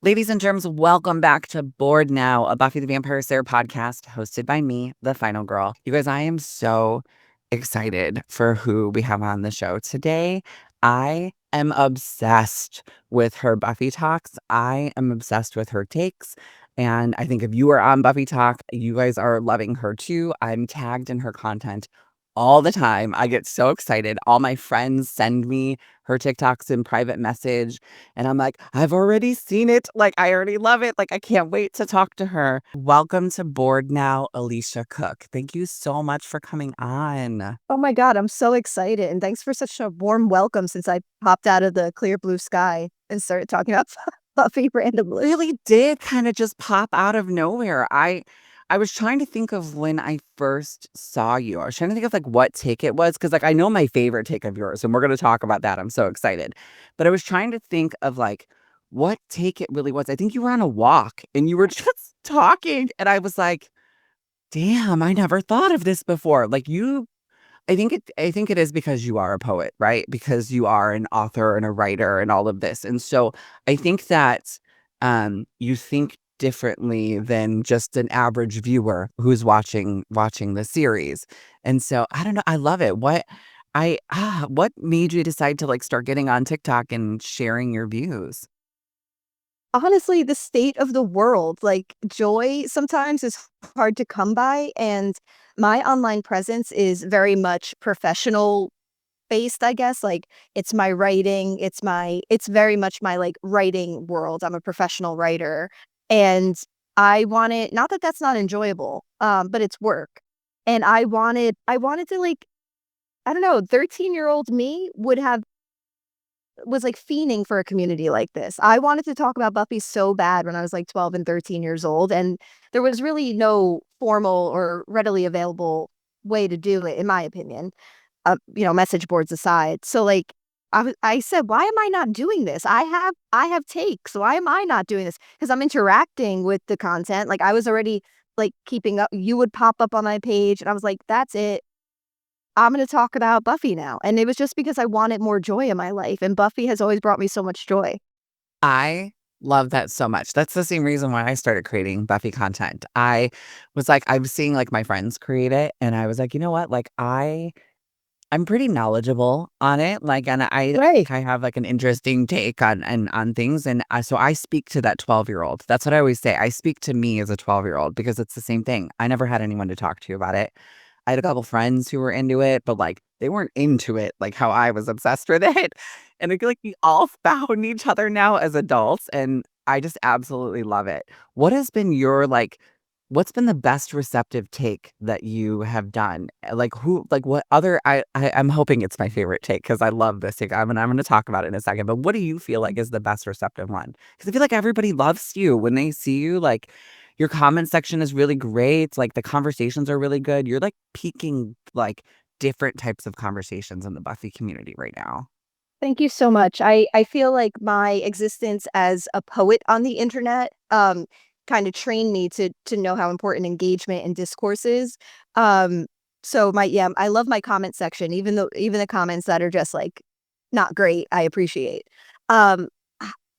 Ladies and germs, welcome back to Bored Now, a Buffy the Vampire Slayer podcast hosted by me, the final girl. You guys, I am so excited for who we have on the show today. I am obsessed with her Buffy talks. I am obsessed with her takes. And I think if you are on Buffy Talk, you guys are loving her too. I'm tagged in her content all the time. I get so excited. All my friends send me her TikToks in private message. And I'm like, I've already seen it. Like, I already love it. Like, I can't wait to talk to her. Welcome to Board Now, Alicia Cook. Thank you so much for coming on. Oh my God, I'm so excited. And thanks for such a warm welcome since I popped out of the clear blue sky and started talking about Buffy randomly. Really did kind of just pop out of nowhere. I was trying to think of when I first saw you. I was trying to think of like what take it was because like I know my favorite take of yours, and we're going to talk about that. I'm so excited. But I was trying to think of like what take it really was. I think you were on a walk and you were just talking, and I was like, damn, I never thought of this before. Like you I think it is because you are a poet, right? Because you are an author and a writer and all of this. And so I think that you think differently than just an average viewer who's watching the series. And so I don't know, I love it. What made you decide to like start getting on TikTok and sharing your views? Honestly, the state of the world, like joy sometimes is hard to come by. And my online presence is very much professional based, I guess. Like it's my writing, it's very much my like writing world. I'm a professional writer. And I wanted, not that that's not enjoyable, but it's work. And I wanted to like, I don't know, 13-year-old me was like fiending for a community like this. I wanted to talk about Buffy so bad when I was like 12 and 13 years old, and there was really no formal or readily available way to do it, in my opinion. Message boards aside. So like I said, why am I not doing this? I have takes. Why am I not doing this? Because I'm interacting with the content. Like I was already like keeping up. You would pop up on my page, and I was like, that's it. I'm going to talk about Buffy now. And it was just because I wanted more joy in my life. And Buffy has always brought me so much joy. I love that so much. That's the same reason why I started creating Buffy content. I was seeing like my friends create it and I was like, you know what? Like I'm pretty knowledgeable on it. Like and I Right. think I have like an interesting take on things and so I speak to that 12-year-old. That's what I always say. I speak to me as a 12-year-old because it's the same thing. I never had anyone to talk to about it. I had a couple friends who were into it, but like they weren't into it like how I was obsessed with it. And I feel like we all found each other now as adults, and I just absolutely love it. What has been your like? What's been the best receptive take that you have done? Like who? Like what other? I'm hoping it's my favorite take because I love this take. I'm gonna talk about it in a second. But what do you feel like is the best receptive one? Because I feel like everybody loves you when they see you. Like your comment section is really great. Like the conversations are really good. You're like peaking like different types of conversations in the Buffy community right now. Thank you so much. I feel like my existence as a poet on the internet kind of trained me to know how important engagement and discourse is. So I love my comment section, even the comments that are just like not great, I appreciate. Um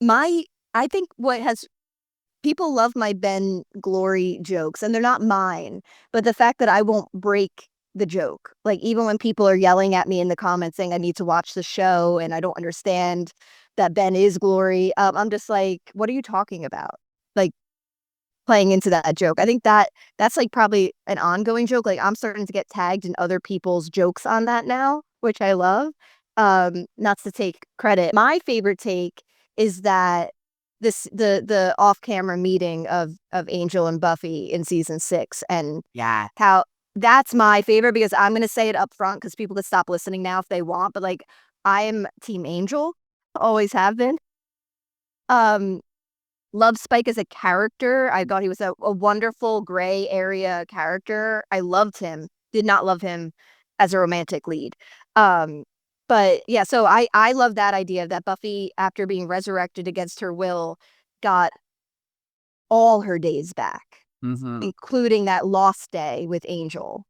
my I think what has people love my Ben Glory jokes, and they're not mine, but the fact that I won't break the joke, like, even when people are yelling at me in the comments saying I need to watch the show and I don't understand that Ben is Glory, I'm just like, "What are you talking about?" Like, playing into that joke. I think that's, like, probably an ongoing joke, like, I'm starting to get tagged in other people's jokes on that now, which I love, not to take credit. My favorite take is that the off-camera meeting of Angel and Buffy in season 6, and Yeah. how that's my favorite because I'm gonna say it up front because people could stop listening now if they want, but, like, I am team Angel, always have been. Um, Love Spike as a character. I thought he was a wonderful gray area character. I loved him. Did not love him as a romantic lead. Um, but yeah, so I love that idea that Buffy, after being resurrected against her will, got all her days back, Mhm. including that lost day with Angel.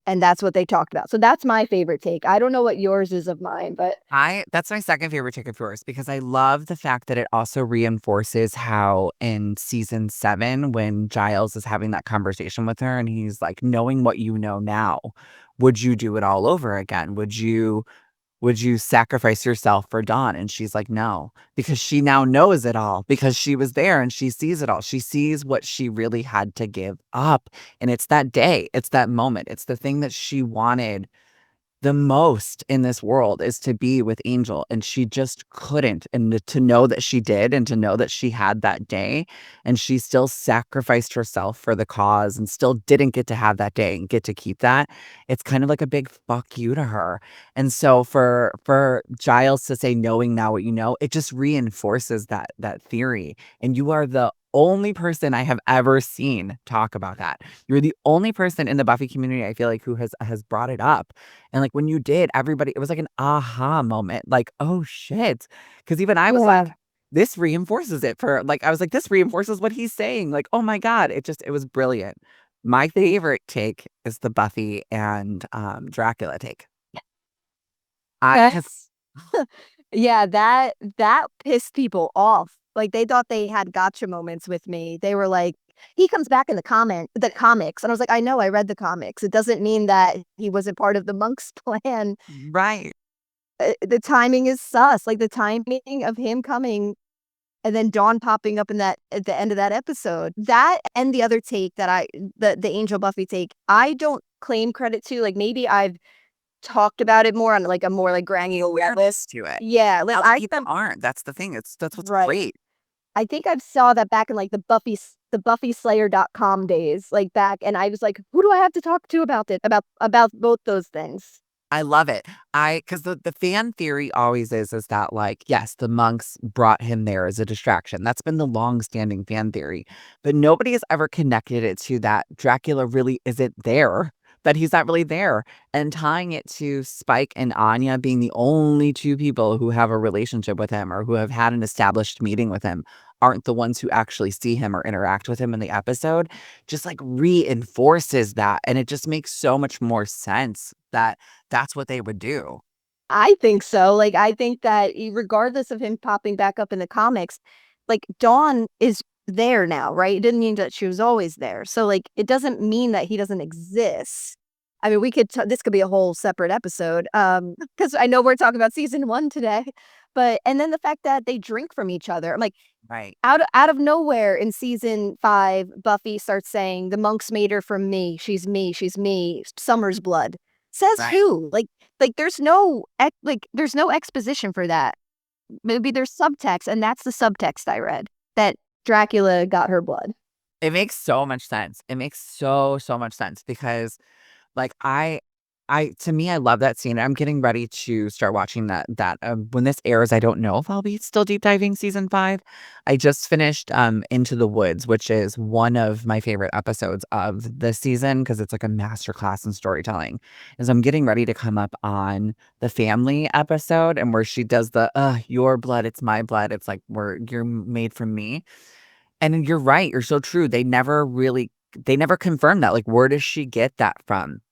And that's what they talked about. So that's my favorite take. I don't know what yours is of mine, but That's my second favorite take of yours because I love the fact that it also reinforces how in season 7, when Giles is having that conversation with her and he's like, knowing what you know now, would you do it all over again? Would you sacrifice yourself for Dawn? And she's like, no, because she now knows it all because she was there and she sees it all. She sees what she really had to give up. And it's that day, it's that moment, it's the thing that she wanted the most in this world is to be with Angel, and she just couldn't. And to know that she did, and to know that she had that day, and she still sacrificed herself for the cause and still didn't get to have that day and get to keep that, it's kind of like a big fuck you to her. And so for Giles to say knowing now what you know, it just reinforces that theory. And you are the only person I have ever seen talk about that. You're the only person in the Buffy community, I feel like, who has brought it up. And, like, when you did, everybody it was like an aha moment, like, "Oh, shit," because even I was yeah. like, "This reinforces it for" like, I was like, "This reinforces what he's saying," like, "Oh my god," it was brilliant. My favorite take is the Buffy and, Dracula take. I Okay. 'cause Yeah, that pissed people off. Like, they thought they had gotcha moments with me. They were like, "He comes back in the comics," and I was like, "I know, I read the comics. It doesn't mean that he wasn't part of the monk's plan." right. The timing is sus, like, the timing of him coming and then Dawn popping up in that at the end of that episode. That and the other take that the Angel Buffy take, I don't claim credit to, like, maybe I've talked about it more on, like, a more, like, granular level. Awareness to it. Yeah, like, Other people aren't, that's the thing, that's what's right. great. I think I've saw that back in, like, the BuffySlayer.com days, like, back, and I was like, "Who do I have to talk to about it?" About both those things. I love it. Because the fan theory always is that, like, yes, the monks brought him there as a distraction. That's been the long-standing fan theory, but nobody has ever connected it to that Dracula really isn't there, that he's not really there, and tying it to Spike and Anya being the only 2 people who have a relationship with him or who have had an established meeting with him, aren't the ones who actually see him or interact with him in the episode, just, like, reinforces that, and it just makes so much more sense that that's what they would do. I think so, like, I think that regardless of him popping back up in the comics, like, Dawn is there now, right? It didn't mean that she was always there, so, like, it doesn't mean that he doesn't exist. I mean, we could this could be a whole separate episode, because I know we're talking about season 1 today, but and then the fact that they drink from each other, I'm like, Right, out of nowhere in season 5, Buffy starts saying, "The monks made her from me. She's me. Summer's blood." Says right. who? Like, there's no exposition for that. Maybe there's subtext, and that's the subtext I read, that Dracula got her blood. It makes so much sense. It makes so much sense because like, to me, I love that scene. I'm getting ready to start watching when this airs, I don't know if I'll be still deep diving season 5. I just finished, Into the Woods, which is one of my favorite episodes of the season because it's like a masterclass in storytelling. And so I'm getting ready to come up on the family episode and where she does your blood, it's my blood. It's like, you're made from me. And you're right, you're so true. They never confirmed that. Like, where does she get that from?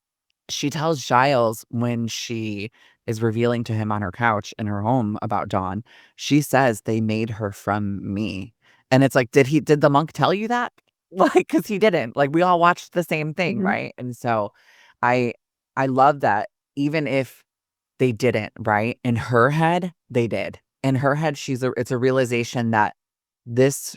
She tells Giles when she is revealing to him on her couch in her home about Dawn, she says, "They made her from me." And it's like, did the monk tell you that? Like, because he didn't. Like, we all watched the same thing, Mhm. right? And so I I love that even if they didn't, right? In her head, they did. In her head, it's a realization that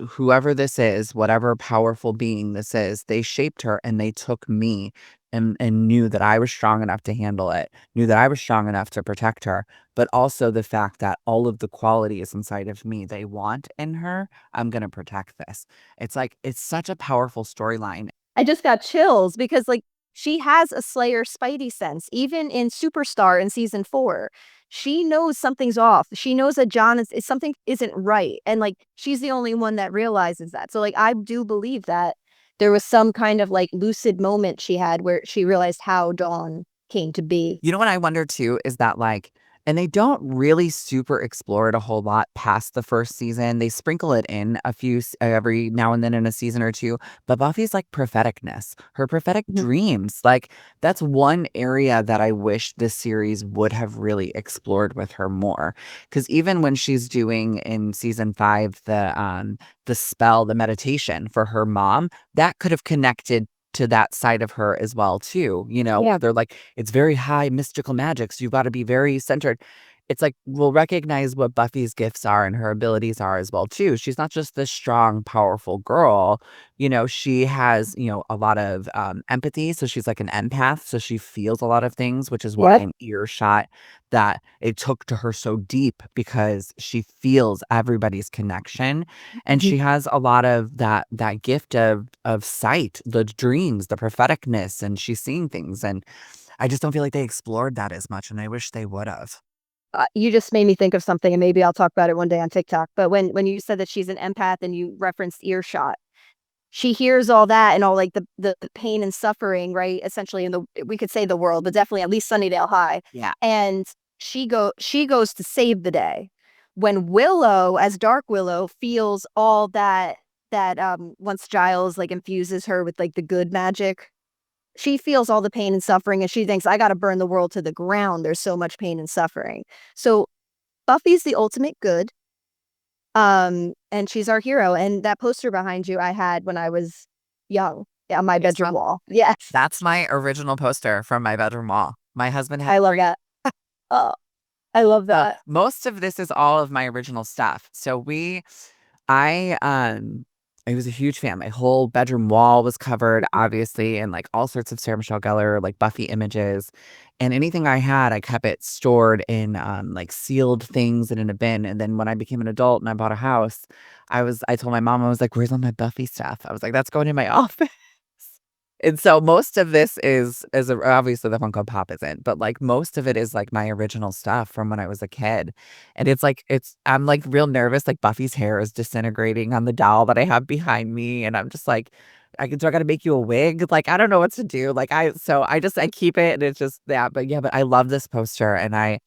whoever this is, whatever powerful being this is, they shaped her and they took me and knew that I was strong enough to handle it, knew that I was strong enough to protect her, but also the fact that all of the qualities inside of me they want in her, I'm gonna protect this. It's like, it's such a powerful storyline. I just got chills because, like, she has a Slayer spidey sense. Even in Superstar in season 4, she knows something's off. She knows that John is something isn't right, and, like, she's the only one that realizes that. So, like, I do believe that there was some kind of, like, lucid moment she had where she realized how Dawn came to be. You know what I wonder too is that, like, And they don't really super explore it a whole lot past the first season. They sprinkle it in a few every now and then in a season or two. But Buffy's like propheticness, her prophetic Mhm. dreams, like that's one area that I wish this series would have really explored with her more. Because even when she's doing in season 5 the spell, the meditation for her mom, that could have connected to that side of her as well too, Yeah. they're like, it's very high mystical magic, so you've got to be very centered. It's like we'll recognize what Buffy's gifts are and her abilities are as well too. She's not just this strong, powerful girl. She has, a lot of empathy. So she's like an empath. So she feels a lot of things, which is why Yep. an earshot that it took to her so deep because she feels everybody's connection. And Mhm. she has a lot of that gift of sight, the dreams, the propheticness, and she's seeing things. And I just don't feel like they explored that as much, and I wish they would have. You just made me think of something, and maybe I'll talk about it one day on TikTok. But when you said that she's an empath and you referenced earshot, she hears all that and all like the pain and suffering, right? Essentially in the we could say the world, but definitely at least Sunnydale High. Yeah. And she goes to save the day. When Willow, as Dark Willow, feels all that once Giles like infuses her with like the good magic, she feels all the pain and suffering and she thinks, I gotta burn the world to the ground. There's so much pain and suffering. So Buffy's the ultimate good. And she's our hero. And that poster behind you I had when I was young on my It's bedroom from wall. Yes. That's my original poster from my bedroom wall. My husband had I love that. Oh, I love well, that. most of this is all of my original stuff. So I I was a huge fan. My whole bedroom wall was covered, obviously, in like all sorts of Sarah Michelle Gellar, like Buffy images. And anything I had, I kept it stored in like sealed things and in a bin. And then when I became an adult and I bought a house, I told my mom, I was like, where's all my Buffy stuff? I was like, that's going in my office. And so most of this obviously the Funko Pop isn't, but like most of it is like my original stuff from when I was a kid. And it's like I'm like real nervous, like Buffy's hair is disintegrating on the doll that I have behind me. And I'm just like, do I gotta make you a wig? Like, I don't know what to do. Like I keep it and it's just that. But yeah, but I love this poster and I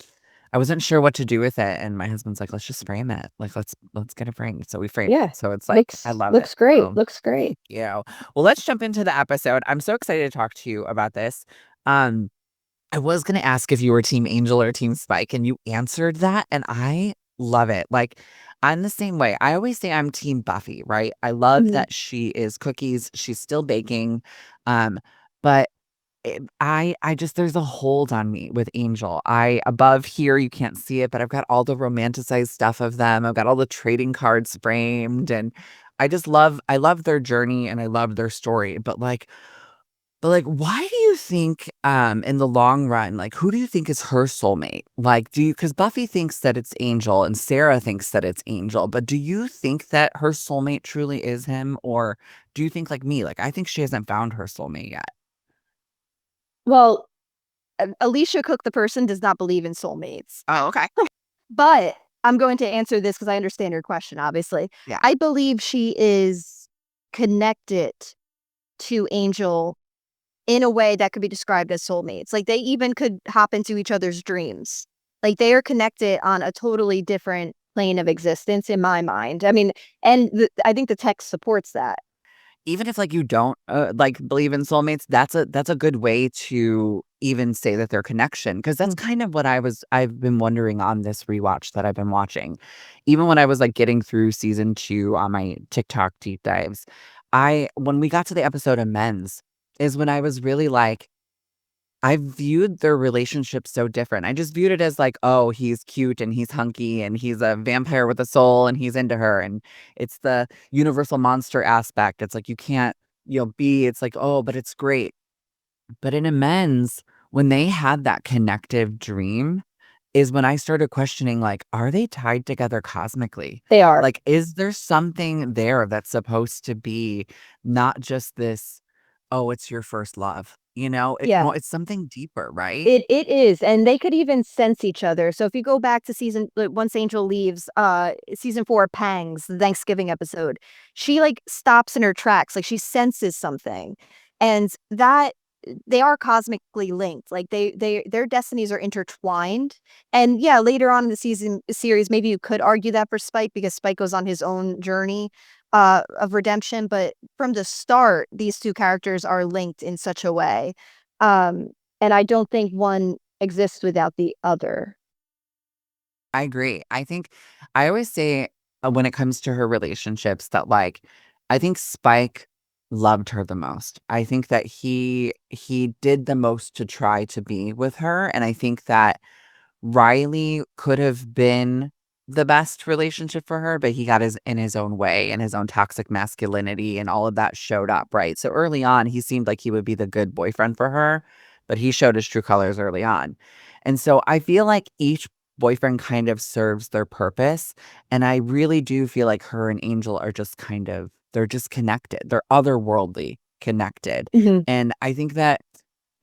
wasn't sure what to do with it. And my husband's like, let's just frame it. Like let's get it framed. So we framed Yeah. it. So it's like I love it. Looks great. So Looks great. yeah. Well, let's jump into the episode. I'm so excited to talk to you about this. Um, I was gonna ask if you were Team Angel or Team Spike, and you answered that, and I love it. Like, I'm the same way. I always say I'm Team Buffy, right? I love Mhm. that she is cookies, she's still baking. But I just there's a hold on me with Angel. I above here, you can't see it, but I've got all the romanticized stuff of them. I've got all the trading cards framed, and I love their journey and I love their story. But like, why do you think, in the long run, like, who do you think is her soulmate? Like, because Buffy thinks that it's Angel and Sarah thinks that it's Angel, but do you think that her soulmate truly is him? Or do you think like me? Like, I think she hasn't found her soulmate yet. Well, Alicia Cook, the person, does not believe in soulmates. Oh, okay. But I'm going to answer this because I understand your question, obviously. Yeah. I believe she is connected to Angel in a way that could be described as soulmates. Like they even could hop into each other's dreams. Like they are connected on a totally different plane of existence in my mind. I mean, and I think the text supports that. Even if like you don't like believe in soulmates, that's a good way to even say that their connection because that's Mm. kind of what I've been wondering on this rewatch that I've been watching. Even when I was like getting through season 2 on my TikTok deep dives, I when we got to the episode of Men's is when I was really like I viewed their relationship so different. I just viewed it as like, oh, he's cute and he's hunky and he's a vampire with a soul and he's into her. And it's the universal monster aspect. It's like you can't, it's like, oh, but it's great. But in Amends, when they had that connective dream, is when I started questioning, like, are they tied together cosmically? They are. Like, is there something there that's supposed to be not just this, oh, it's your first love? It's Yeah. more, it's something deeper, right? It is, and they could even sense each other. So if you go back to season like, once Angel leaves, season 4, Pangs, the Thanksgiving episode, she like stops in her tracks, like she senses something. And that they are cosmically linked. Like their destinies are intertwined. And yeah, later on in the series, maybe you could argue that for Spike because Spike goes on his own journey of redemption. But from the start, these two characters are linked in such a way. Um, and I don't think one exists without the other. I agree. I think I always say when it comes to her relationships that like I think Spike loved her the most. I think that he did the most to try to be with her, and I think that Riley could have been the best relationship for her, but he got his in his own way and his own toxic masculinity and all of that showed up, right? So early on, he seemed like he would be the good boyfriend for her, but he showed his true colors early on. And so I feel like each boyfriend kind of serves their purpose. And I really do feel like her and Angel are just kind of, they're just connected. They're otherworldly connected. Mhm. And I think that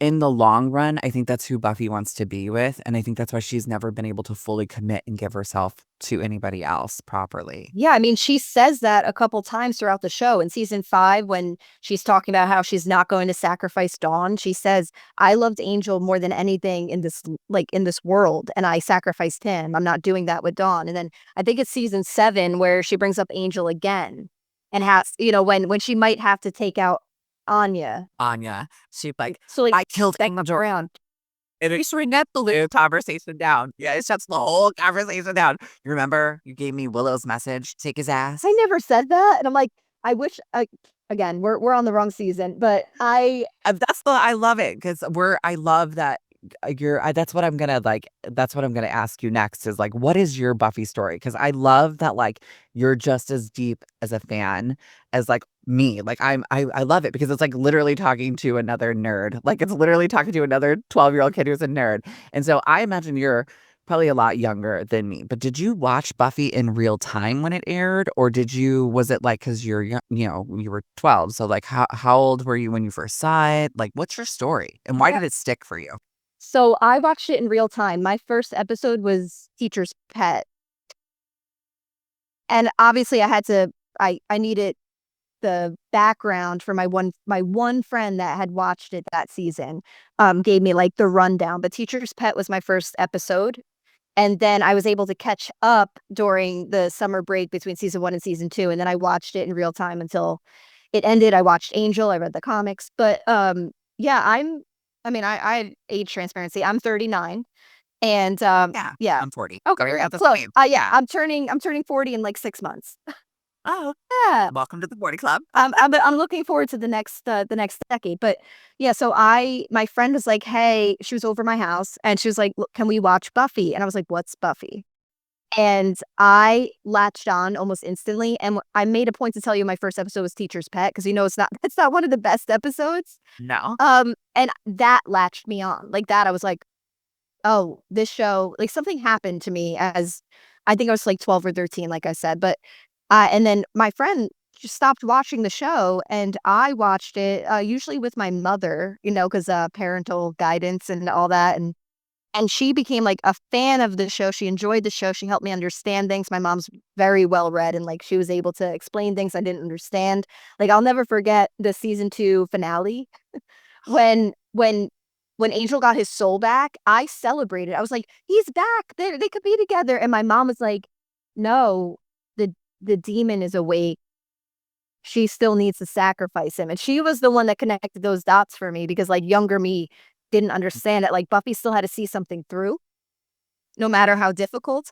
in the long run, I think that's who Buffy wants to be with, and I think that's why she's never been able to fully commit and give herself to anybody else properly. Yeah, I mean, she says that a couple times throughout the show. In season 5, when she's talking about how she's not going to sacrifice Dawn, she says, "I loved Angel more than anything in this in this world, and I sacrificed him. I'm not doing that with Dawn." And then I think it's season 7 where she brings up Angel again and has, when she might have to take out Anya. Anya, she's like, So like I killed Angel. around. And it's shut the conversation down. Yeah, it shuts the whole conversation down. You remember you gave me Willow's message, take his ass? I never said that, and I'm like, I wish. Again, we're on the wrong season, but I love it because I love that that's what I'm gonna like, that's what I'm gonna ask you next is like, what is your Buffy story? Because I love that like you're just as deep as a fan as like me. Like I love it because it's like literally talking to another nerd. Like it's literally talking to another 12-year-old kid who's a nerd. And so I imagine you're probably a lot younger than me, but did you watch Buffy in real time when it aired, or was it like because you're you were 12, so like how old were you when you first saw it? Like, what's your story, and why yeah. did it stick for you? So I watched it in real time. My first episode was Teacher's Pet, and obviously I needed the background for my one friend that had watched it that season. Gave me like the rundown. But Teacher's Pet was my first episode. And then I was able to catch up during the summer break between season 1 and season 2, and then I watched it in real time until it ended. I watched Angel, I read the comics, but, yeah, I mean, I age transparency. I'm 39, and, Yeah, yeah. I'm 40. Oh, So you're at the close. same. Yeah, Yeah. I'm turning 40 in, like, 6 months. Oh, Yeah. welcome to the 40 club. I'm looking forward to the next decade, but, yeah, so my friend was like, "Hey," she was over my house, and she was like, "Look, can we watch Buffy?" And I was like, "What's Buffy?" And I latched on almost instantly, and I made a point to tell you my first episode was Teacher's Pet because it's not it's not one of the best episodes. No. And that latched me on. Like that, I was like, "Oh, this show," like something happened to me as I think I was like 12 or 13, like I said, but and then my friend just stopped watching the show, and I watched it, usually with my mother, because parental guidance and all that, and she became, like, a fan of the show. She enjoyed the show. She helped me understand things. My mom's very well read, and, like, she was able to explain things I didn't understand. Like, I'll never forget the season 2 finale when when when Angel got his soul back. I celebrated. I was like, "He's back. They could be together." And my mom was like, "No, the demon is awake. She still needs to sacrifice him." And she was the one that connected those dots for me because, like, younger me didn't understand it. Like, Buffy still had to see something through, no matter how difficult.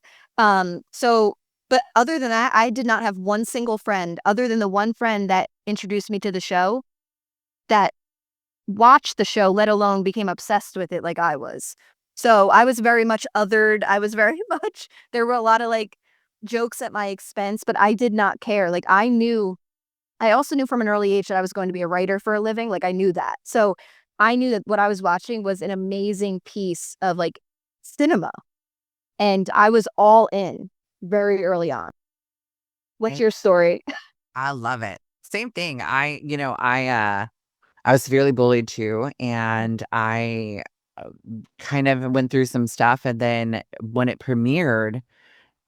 So but other than that, I did not have one single friend other than the one friend that introduced me to the show that watched the show, let alone became obsessed with it like I was. So, I was very much othered. I was very much there were a lot of, like, jokes at my expense, but I did not care. Like, I also knew from an early age that I was going to be a writer for a living, like, I knew that. So, I knew that what I was watching was an amazing piece of, like, cinema, and I was all in very early on. What's Right? your story? I love it. Same thing. I was severely bullied too, and I kind of went through some stuff, and then when it premiered,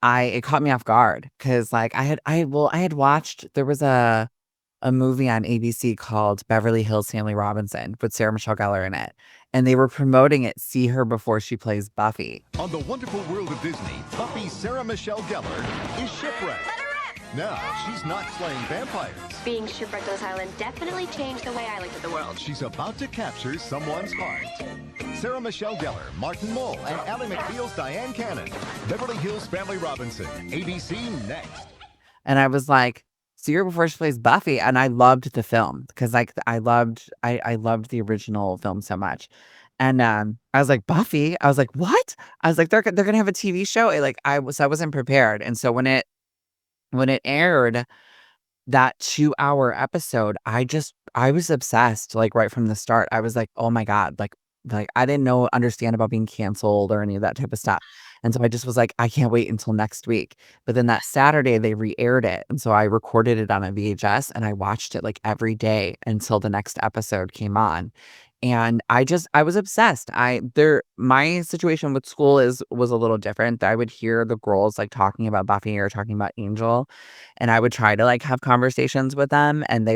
it caught me off guard because like I had watched, there was a movie on ABC called Beverly Hills Family Robinson with Sarah Michelle Gellar in it. And they were promoting it, see her before she plays Buffy. On the wonderful world of Disney, Buffy Sarah Michelle Gellar is shipwrecked. Now, she's not slaying vampires. Being shipwrecked on this island definitely changed the way I looked at the world. She's about to capture someone's heart. Sarah Michelle Gellar, Martin Mull, and Ally McBeal's Diane Cannon. Beverly Hills Family Robinson. ABC next. And I was like, see her before she plays Buffy. And I loved the film because like I loved the original film so much. And I was like, Buffy? I was like, what? I was like, they're gonna have a TV show. I wasn't prepared. And so when it aired, that 2-hour episode, I was obsessed, like, right from the start. I was like, "Oh my god," like, I didn't understand about being canceled or any of that type of stuff, and so I just was like, "I can't wait until next week." But then that Saturday, they re-aired it, and so I recorded it on a VHS, and I watched it, like, every day until the next episode came on, and I was obsessed. My situation with school was a little different. I would hear the girls, like, talking about Buffy or talking about Angel, and I would try to, like, have conversations with them, and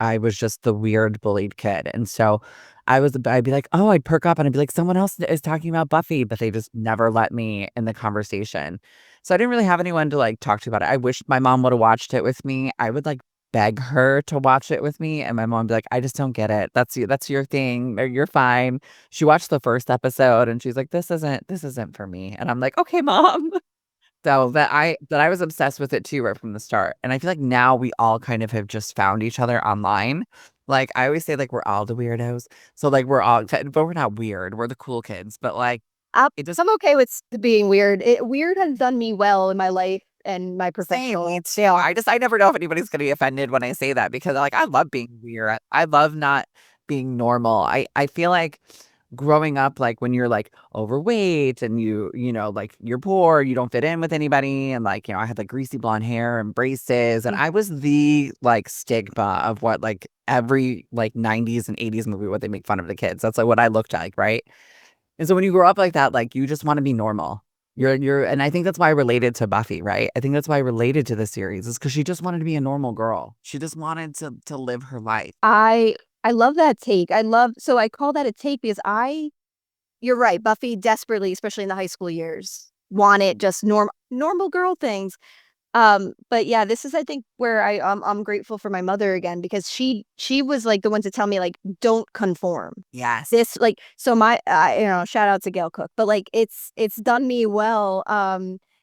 I was just the weird bullied kid, and so I'd be like, "Oh," I'd perk up, and I'd be like, "Someone else is talking about Buffy," but they just never let me in the conversation. So I didn't really have anyone to, like, talk to about it. I wish my mom would've watched it with me. I would, like, beg her to watch it with me, and my mom would be like, "I just don't get it. That's your thing, or you're fine." She watched the first episode, and she's like, "This isn't for me," and I'm like, "Okay, mom." So that I was obsessed with it too right from the start, and I feel like now we all kind of have just found each other online. Like, I always say, like, we're all the weirdos. So, like, but we're not weird, we're the cool kids, but, like, it just I'm okay with being weird. Weird has done me well in my life and my same, professional. me too. I never know if anybody's gonna be offended when I say that because, like, I love being weird. I love not being normal. I feel like growing up, like, when you're, like, overweight and like, you're poor, you don't fit in with anybody, and, like, I had, like, greasy blonde hair and braces, and I was the, like, stigma of what, like, every, like, 90s and 80s movie, what they make fun of the kids. That's, like, what I looked like, right? And so when you grow up like that, like, you just wanna be normal. And I think that's why I related to Buffy, right? I think that's why I related to the series is because she just wanted to be a normal girl. She just wanted to live her life. I I love that take. I call that a take because you're right, Buffy desperately, especially in the high school years, wanted just normal girl things. But yeah, this is I think where I'm grateful for my mother again because she was like the one to tell me like don't conform. Yes. This like so my shout out to Gail Cook, but like it's done me well.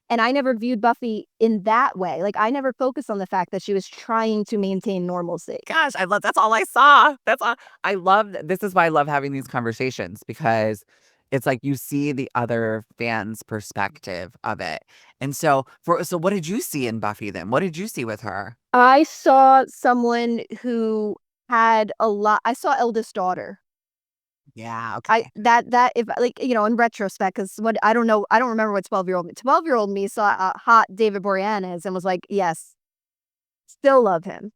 And I never viewed Buffy in that way. Like I never focused on the fact that she was trying to maintain normalcy. Gosh, that's all I saw. This is why I love having these conversations because it's like you see the other fans' perspective of it. And so what did you see in Buffy then? What did you see with her? I saw someone who had a lot. I saw eldest daughter. Yeah, okay. That if like in retrospect, because what I don't remember what 12-year-old me saw a hot David Boreanaz and was like, yes, still love him.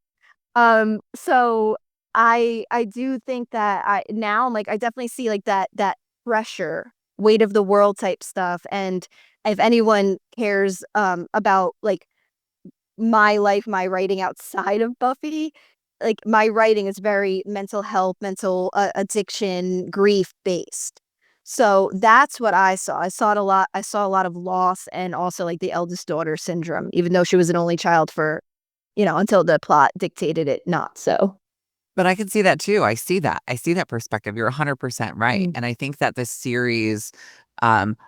So I do think that I'm like I definitely see like that pressure, weight of the world type stuff, and if anyone cares about like my life, my writing outside of Buffy, like my writing is very mental health, mental addiction, grief based. So that's what I saw. I saw it a lot. I saw a lot of loss and also like the eldest daughter syndrome, even though she was an only child for, until the plot dictated it not so. But I can see that too. I see that. I see that perspective. You're 100% right. Mm. And I think that this series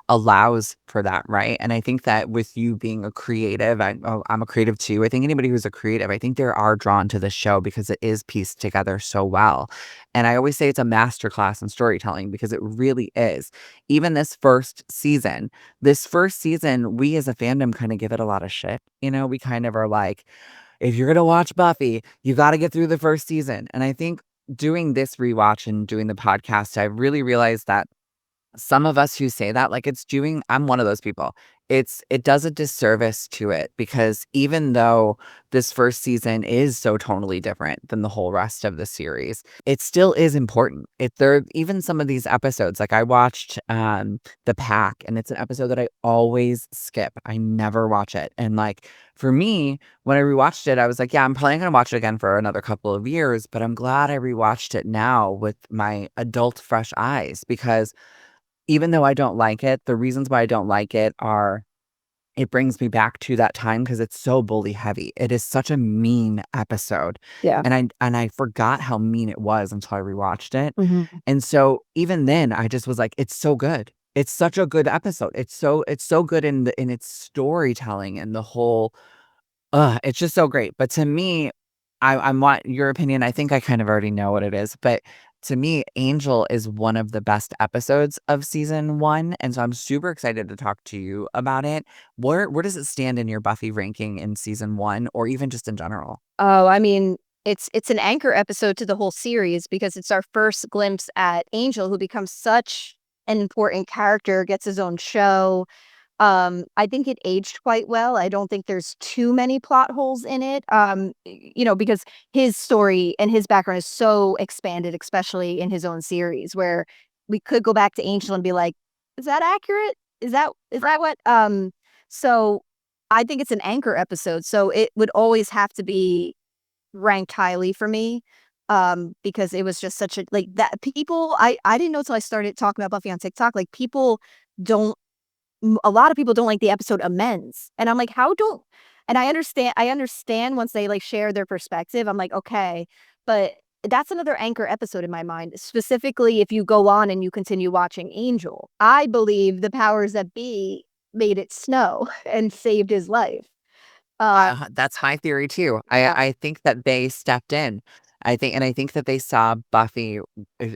allows for that, right? And I think that with you being a creative, I'm a creative too. I think anybody who's a creative, I think they are drawn to the show because it is pieced together so well. And I always say it's a masterclass in storytelling because it really is. Even this first season, we as a fandom kind of give it a lot of shit. We kind of are like, if you're gonna watch Buffy, you gotta get through the first season. And I think doing this rewatch and doing the podcast, I really realized that some of us who say that, like I'm one of those people. it does a disservice to it because even though this first season is so tonally different than the whole rest of the series, it still is important. There even some of these episodes, like I watched The Pack, and it's an episode that I always skip. I never watch it. And like for me, when I rewatched it, I was like, yeah, I'm probably gonna watch it again for another couple of years, but I'm glad I rewatched it now with my adult fresh eyes because even though I don't like it, the reasons why I don't like it are it brings me back to that time because it's so bully heavy. It is such a mean episode. Yeah. And I forgot how mean it was until I rewatched it. Mhm. And so even then I just was like, it's so good. It's such a good episode. It's so good in its storytelling and the whole it's just so great. But to me, I want your opinion. I think I kind of already know what it is, but to me, Angel is one of the best episodes of season 1, and so I'm super excited to talk to you about it. Where does it stand in your Buffy ranking in season 1 or even just in general? Oh, I mean, it's an anchor episode to the whole series because it's our first glimpse at Angel, who becomes such an important character, gets his own show. I think it aged quite well. I don't think there's too many plot holes in it. Because his story and his background is so expanded, especially in his own series, where we could go back to Angel and be like, is that accurate? Is that what? So I think it's an anchor episode. So it would always have to be ranked highly for me. Because it was just such a like that people I didn't know till I started talking about Buffy on TikTok. Like don't a lot of people don't like the episode Amends. And I'm like, how don't and I understand once they like share their perspective. I'm like, okay, but that's another anchor episode in my mind. Specifically, if you go on and you continue watching Angel, I believe the powers that be made it snow and saved his life. That's my theory too. Yeah. I think that they stepped in. I think that they saw Buffy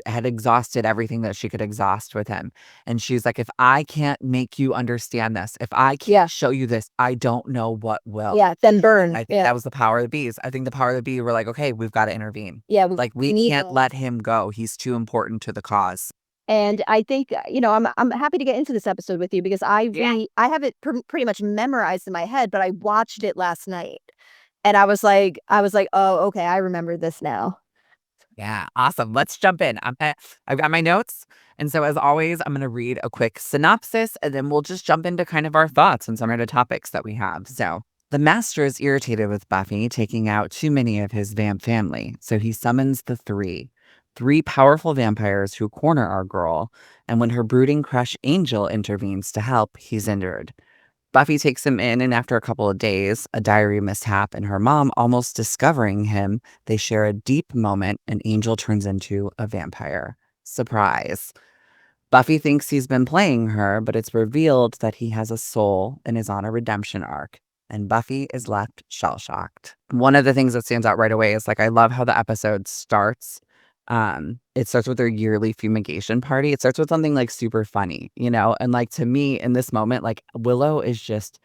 had exhausted everything that she could exhaust with him. And she's like, if I can't make you understand this, if I Yeah. can't show you this, I don't know what will. Yeah, then burn. I think Yeah. that was the power of the bees. I think the power of the bee were like, okay, we've got to intervene. Yeah, Like we we need can't those. let him go. He's too important to the cause. And I think, I'm happy to get into this episode with you because Yeah. I have it pretty much memorized in my head, but I watched it last night. And I was like, "Oh, okay, I remember this now." Yeah, awesome. Let's jump in. I've got my notes. And so, as always, I'm going to read a quick synopsis and then we'll just jump into kind of our thoughts and some of the topics that we have. So, the master is irritated with Buffy taking out too many of his vamp family. So, he summons the three powerful vampires who corner our girl. And when her brooding crush Angel intervenes to help, he's injured. Buffy takes him in, and after a couple of days, a diary mishap, and her mom almost discovering him, they share a deep moment, and Angel turns into a vampire. Surprise. Buffy thinks he's been playing her, but it's revealed that he has a soul and is on a redemption arc. And Buffy is left shell shocked. One of the things that stands out right away is like, I love how the episode starts. It starts with their yearly fumigation party. It starts with something like super funny, and like to me in this moment, like Willow is just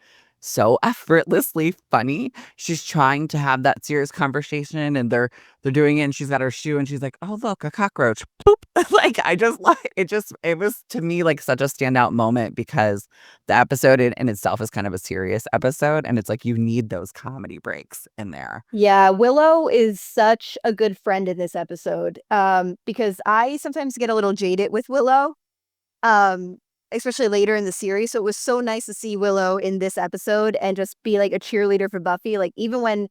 so effortlessly funny. She's trying to have that serious conversation and they're doing it and she's got her shoe and she's like, oh look, a cockroach. Boop. Like I just like it was to me like such a standout moment because the episode in itself is kind of a serious episode and it's like you need those comedy breaks in there. Yeah, Willow is such a good friend in this episode, because I sometimes get a little jaded with Willow, um, especially later in the series, so it was so nice to see Willow in this episode and just be, like, a cheerleader for Buffy, like, even when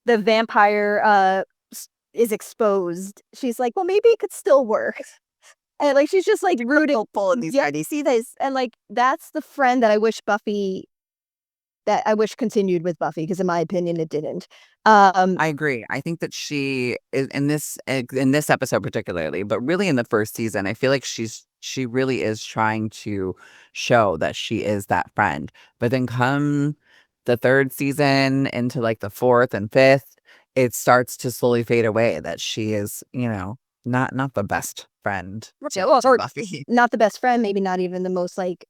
the vampire, is exposed, she's like, "Well, maybe it could still work." And, like, she's just, like, rooting. Hopeful in these Yeah, ideas. see this? And, like, that's the friend that I wish continued with Buffy because in my opinion, it didn't. I agree. I think that she is in this episode particularly, but really in the first season, I feel like she really is trying to show that she is that friend. But then come the third season into like the fourth and fifth, it starts to slowly fade away that she is, not the best friend Yeah, well, or Buffy. not the best friend, maybe not even the most, like,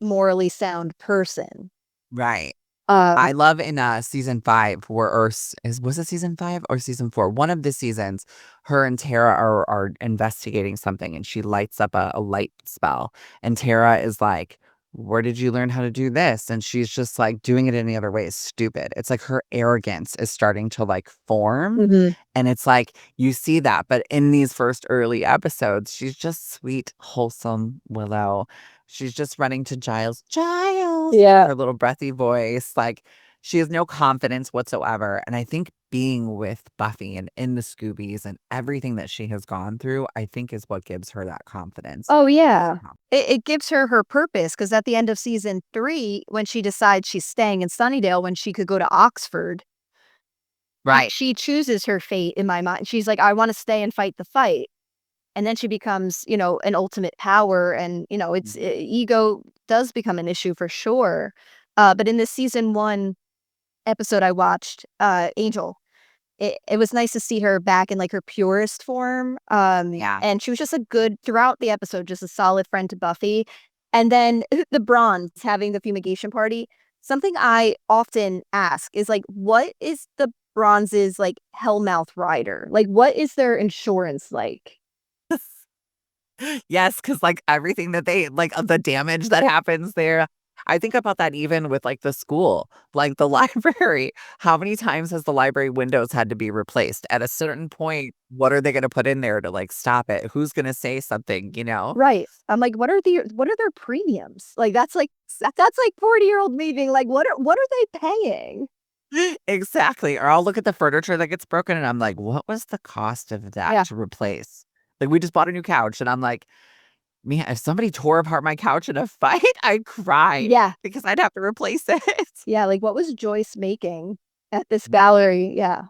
morally sound person. Right. Um, I love in season 5 where was it season 5 or season 4? One of the seasons, her and Tara are investigating something and she lights up a light spell. And Tara is like, where did you learn how to do this? And she's just like doing it any other way is stupid. It's like her arrogance is starting to like form. Mhm. And it's like you see that. But in these first early episodes, she's just sweet, wholesome Willow. She's just running to Giles, Yeah. her little breathy voice. Like she has no confidence whatsoever. And I think being with Buffy and in the Scoobies and everything that she has gone through, I think is what gives her that confidence. Oh, yeah. It gives her her purpose because at the end of season 3, when she decides she's staying in Sunnydale when she could go to Oxford, Right. she chooses her fate in my mind. She's like, "I wanna stay and fight the fight." And then she becomes, an ultimate power and, ego does become an issue for sure. But in this season 1 episode I watched, Angel, it was nice to see her back in, like, her purest form, Yeah. and she was just a good throughout the episode, just a solid friend to Buffy. And then the Bronze having the fumigation party, something I often ask is, like, what is the Bronze's, like, Hellmouth rider? Like, what is their insurance like? Yes, because like, everything that they like, the damage that happens there, I think about that even with, like, the school, like, the library. How many times has the library windows had to be replaced? At a certain point, what are they gonna put in there to, like, stop it? Who's gonna say something, you know? Right. I'm like, what are their premiums? Like, that's like 40-year-old me being like, what are they paying? Exactly, or I'll look at the furniture that gets broken, and I'm like, "What was the cost of that Yeah. to replace?" Like, we just bought a new couch, and I'm like, "Man, if somebody tore apart my couch in a fight, I'd cry Yeah. because I'd have to replace it." Yeah, like, what was Joyce making at this gallery? Yeah.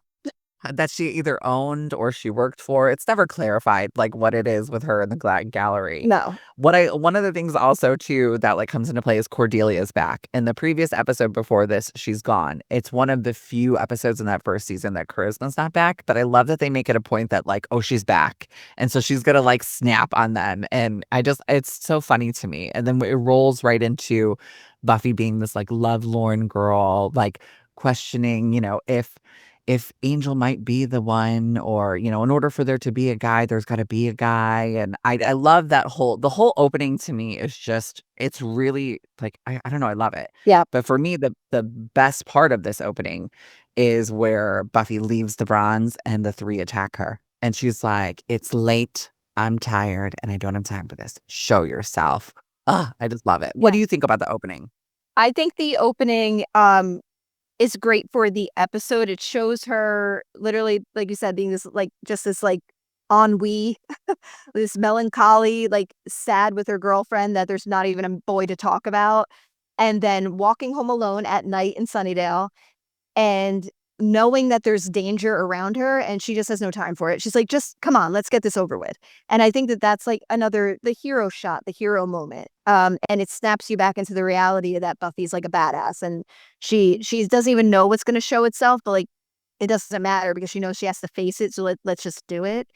That she either owned or she worked for. It's never clarified, like, what it is with her in the gallery. No. One of the things also too that, like, comes into play is Cordelia's back. In the previous episode before this, she's gone. It's one of the few episodes in that first season that Charisma's not back, but I love that they make it a point that, like, "Oh, she's back." And so she's gonna, like, snap on them, and it's so funny to me. And then it rolls right into Buffy being this, like, lovelorn girl, like, questioning, if Angel might be the one or, in order for there to be a guy, there's gotta be a guy, and I love that the whole opening to me is just it's really, like, I don't know, I love it. Yeah. But for me, the best part of this opening is where Buffy leaves the Bronze and the 3 attack her, and she's like, "It's late, I'm tired, and I don't have time for this. Show yourself." I just love it. What Yeah. do you think about the opening? I think the opening, is great for the episode. It shows her literally, like you said, being this, like, just this, like, ennui, this melancholy, like, sad with her girlfriend that there's not even a boy to talk about, and then walking home alone at night in Sunnydale and knowing that there's danger around her and she just has no time for it. She's like, "Just come on, let's get this over with." And I think that that's like the hero shot, the hero moment. And it snaps you back into the reality that Buffy's like a badass and she doesn't even know what's going to show itself, but like it doesn't matter because she knows she has to face it. So let's just do it.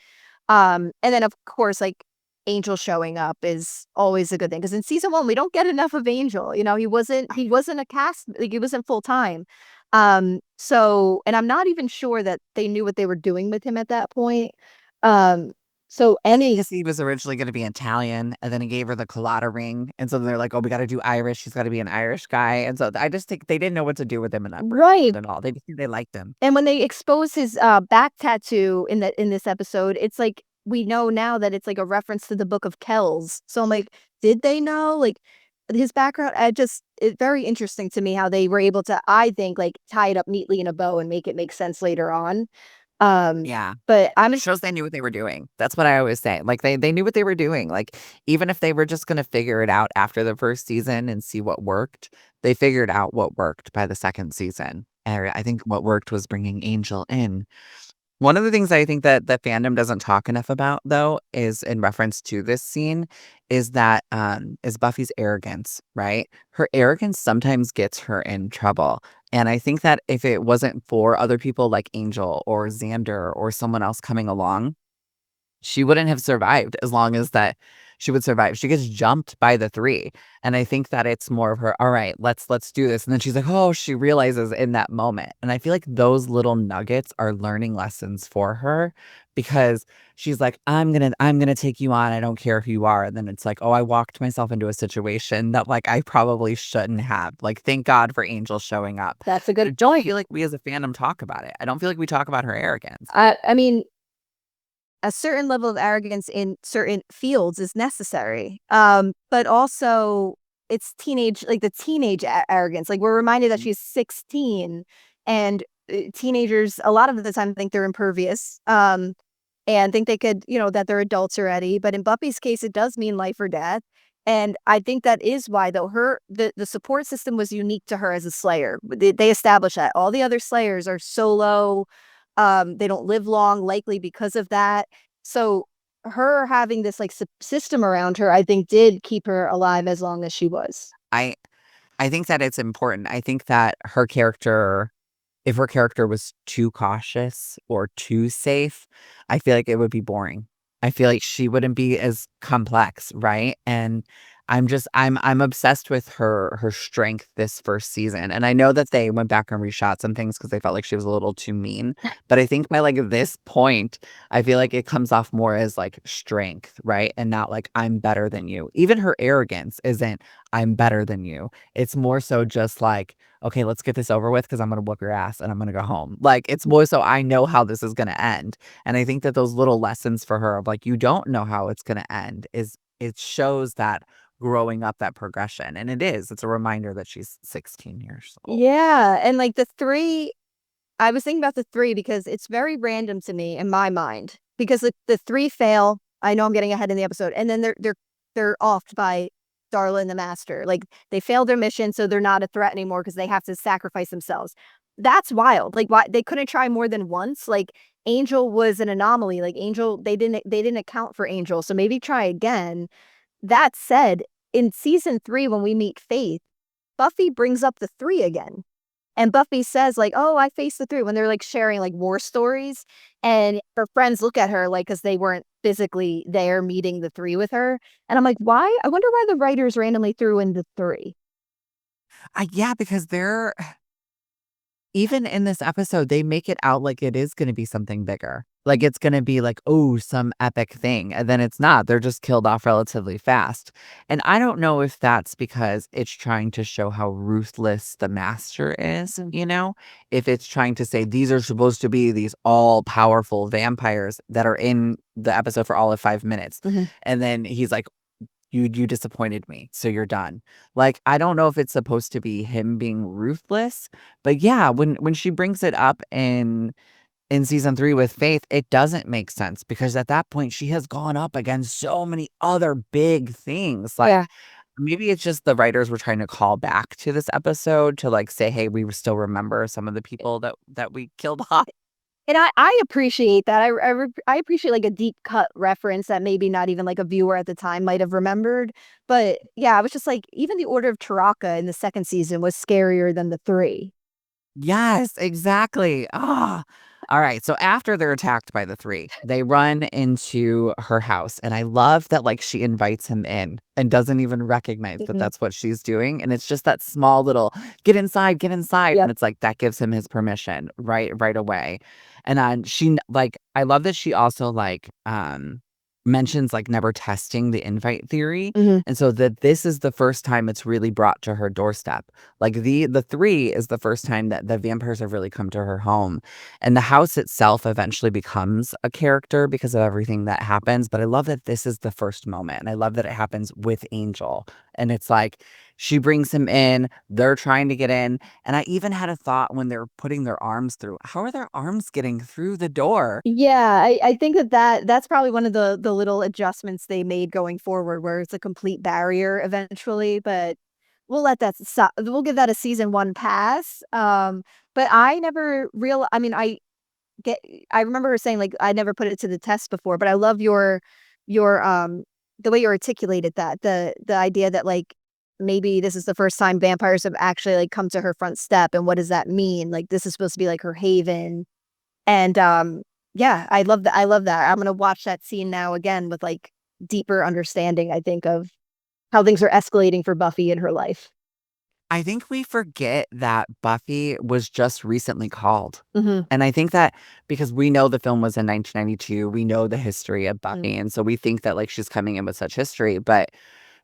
And then of course, like Angel showing up is always a good thing because in season 1 we don't get enough of Angel. He wasn't a cast, like he wasn't full time. So and I'm not even sure that they knew what they were doing with him at that point. Um, so any Because he was originally gonna be Italian, and then he gave her the colada ring, and so they're like, "Oh, we gotta do Irish, he's gotta be an Irish guy," and so I just think they didn't know what to do with him in that right. at all. They just they liked him. And when they expose his back tattoo in this episode, it's like we know now that it's like a reference to the Book of Kells. So I'm like, did they know? Like his background, it's very interesting to me how they were able to, I think, like tie it up neatly in a bow and make it make sense later on. Yeah. But I'm Shows they knew what they were doing. That's what I always say. Like, they knew what they were doing. Like, even if they were just gonna figure it out after the first season and see what worked, they figured out what worked by the second season. And I think what worked was bringing Angel in. One of the things I think that the fandom doesn't talk enough about, though, is in reference to this scene, is that is Buffy's arrogance, right? Her arrogance sometimes gets her in trouble. And I think that if it wasn't for other people like Angel or Xander or someone else coming along, she wouldn't have survived as long as that she would survive. She gets jumped by the 3. And I think that it's more of her, all right, let's do this. And then she's like, oh, she realizes in that moment. And I feel like those little nuggets are learning lessons for her because she's like, I'm gonna take you on. I don't care who you are. And then it's like, oh, I walked myself into a situation that like I probably shouldn't have. Like, thank God for Angel showing up. That's a I good don't point. feel like we as a fandom talk about it. I don't feel like we talk about her arrogance. I mean, a certain level of arrogance in certain fields is necessary. But also it's teenage, like the teenage arrogance. Like we're reminded that she's 16 and teenagers a lot of the time think they're impervious. And think they could, that they're adults already. But in Buffy's case, it does mean life or death. And I think that is why, though, the support system was unique to her as a Slayer. They established that. All the other Slayers are solo. They don't live long, likely because of that. So her having this like system around her, I think, did keep her alive as long as she was. I think that it's important. I think that her character, if her character was too cautious or too safe, I feel like it would be boring. I feel like she wouldn't be as complex, right? And I'm obsessed with her strength this first season. And I know that they went back and reshot some things because they felt like she was a little too mean. But I think by like this point, I feel like it comes off more as like strength, right? And not like I'm better than you. Even her arrogance isn't I'm better than you. It's more so just like, okay, let's get this over with because I'm going to whoop your ass and I'm going to go home. Like, it's more so I know how this is going to end. And I think that those little lessons for her of like, you don't know how it's going to end is it shows that growing up, that progression. And it's a reminder that she's 16 years old. Yeah. And like the 3, I was thinking about the 3 because it's very random to me in my mind because the 3 fail. I know I'm getting ahead in the episode. And then they're offed by Darla and the Master. Like they failed their mission, so they're not a threat anymore because they have to sacrifice themselves. That's wild. Like why they couldn't try more than once. Like Angel was an anomaly. Like Angel, they didn't account for Angel. So maybe try again. That said, in season 3, when we meet Faith, Buffy brings up the 3 again. And Buffy says, like, oh, I faced the 3 when they're like sharing like war stories. And her friends look at her like, because they weren't physically there meeting the 3 with her. And I'm like, why? I wonder why the writers randomly threw in the 3. Yeah, because they're even in this episode, they make it out like it is going to be something bigger. Like it's going to be like, oh, some epic thing. And then it's not. They're just killed off relatively fast. And I don't know if that's because it's trying to show how ruthless the Master is, if it's trying to say these are supposed to be these all powerful vampires that are in the episode for all of 5 minutes. Mm-hmm. And then he's like, you disappointed me, so you're done. Like, I don't know if it's supposed to be him being ruthless, but yeah, when she brings it up in season 3 with Faith, it doesn't make sense because at that point she has gone up against so many other big things. Like Yeah. maybe it's just the writers were trying to call back to this episode to like say, hey, we still remember some of the people that we killed off. And I appreciate that. I appreciate like a deep cut reference that maybe not even like a viewer at the time might have remembered. But yeah, I was just like, even the Order of Taraka in the 2nd season was scarier than the 3. Yes, exactly. All right. So after they're attacked by the 3, they run into her house. And I love that like she invites him in and doesn't even recognize that Mhm. that's what she's doing. And it's just that small little get inside, get inside. Yep. And it's like that gives him his permission right away. And then she like I love that she also like mentions like never testing the invite theory. Mhm. And so that this is the first time it's really brought to her doorstep. Like the 3 is the first time that the vampires have really come to her home. And the house itself eventually becomes a character because of everything that happens. But I love that this is the first moment. And I love that it happens with Angel. And it's like she brings him in, they're trying to get in. And I even had a thought when they're putting their arms through. How are their arms getting through the door? Yeah, I think that's probably one of the little adjustments they made going forward, where it's a complete barrier eventually. But we'll let that we'll give that a season 1 pass. But I never real. I mean, get. I remember her saying like I never put it to the test before, but I love your the way you articulated that the idea that like maybe this is the first time vampires have actually like come to her front step, and what does that mean? Like this is supposed to be like her haven. And, yeah, I love that. I'm gonna watch that scene now again with, like, deeper understanding, I think, of how things are escalating for Buffy in her life. I think we forget that Buffy was just recently called. Mhm. And I think that because we know the film was in 1992, we know the history of Mm. Buffy. And so we think that like she's coming in with such history. But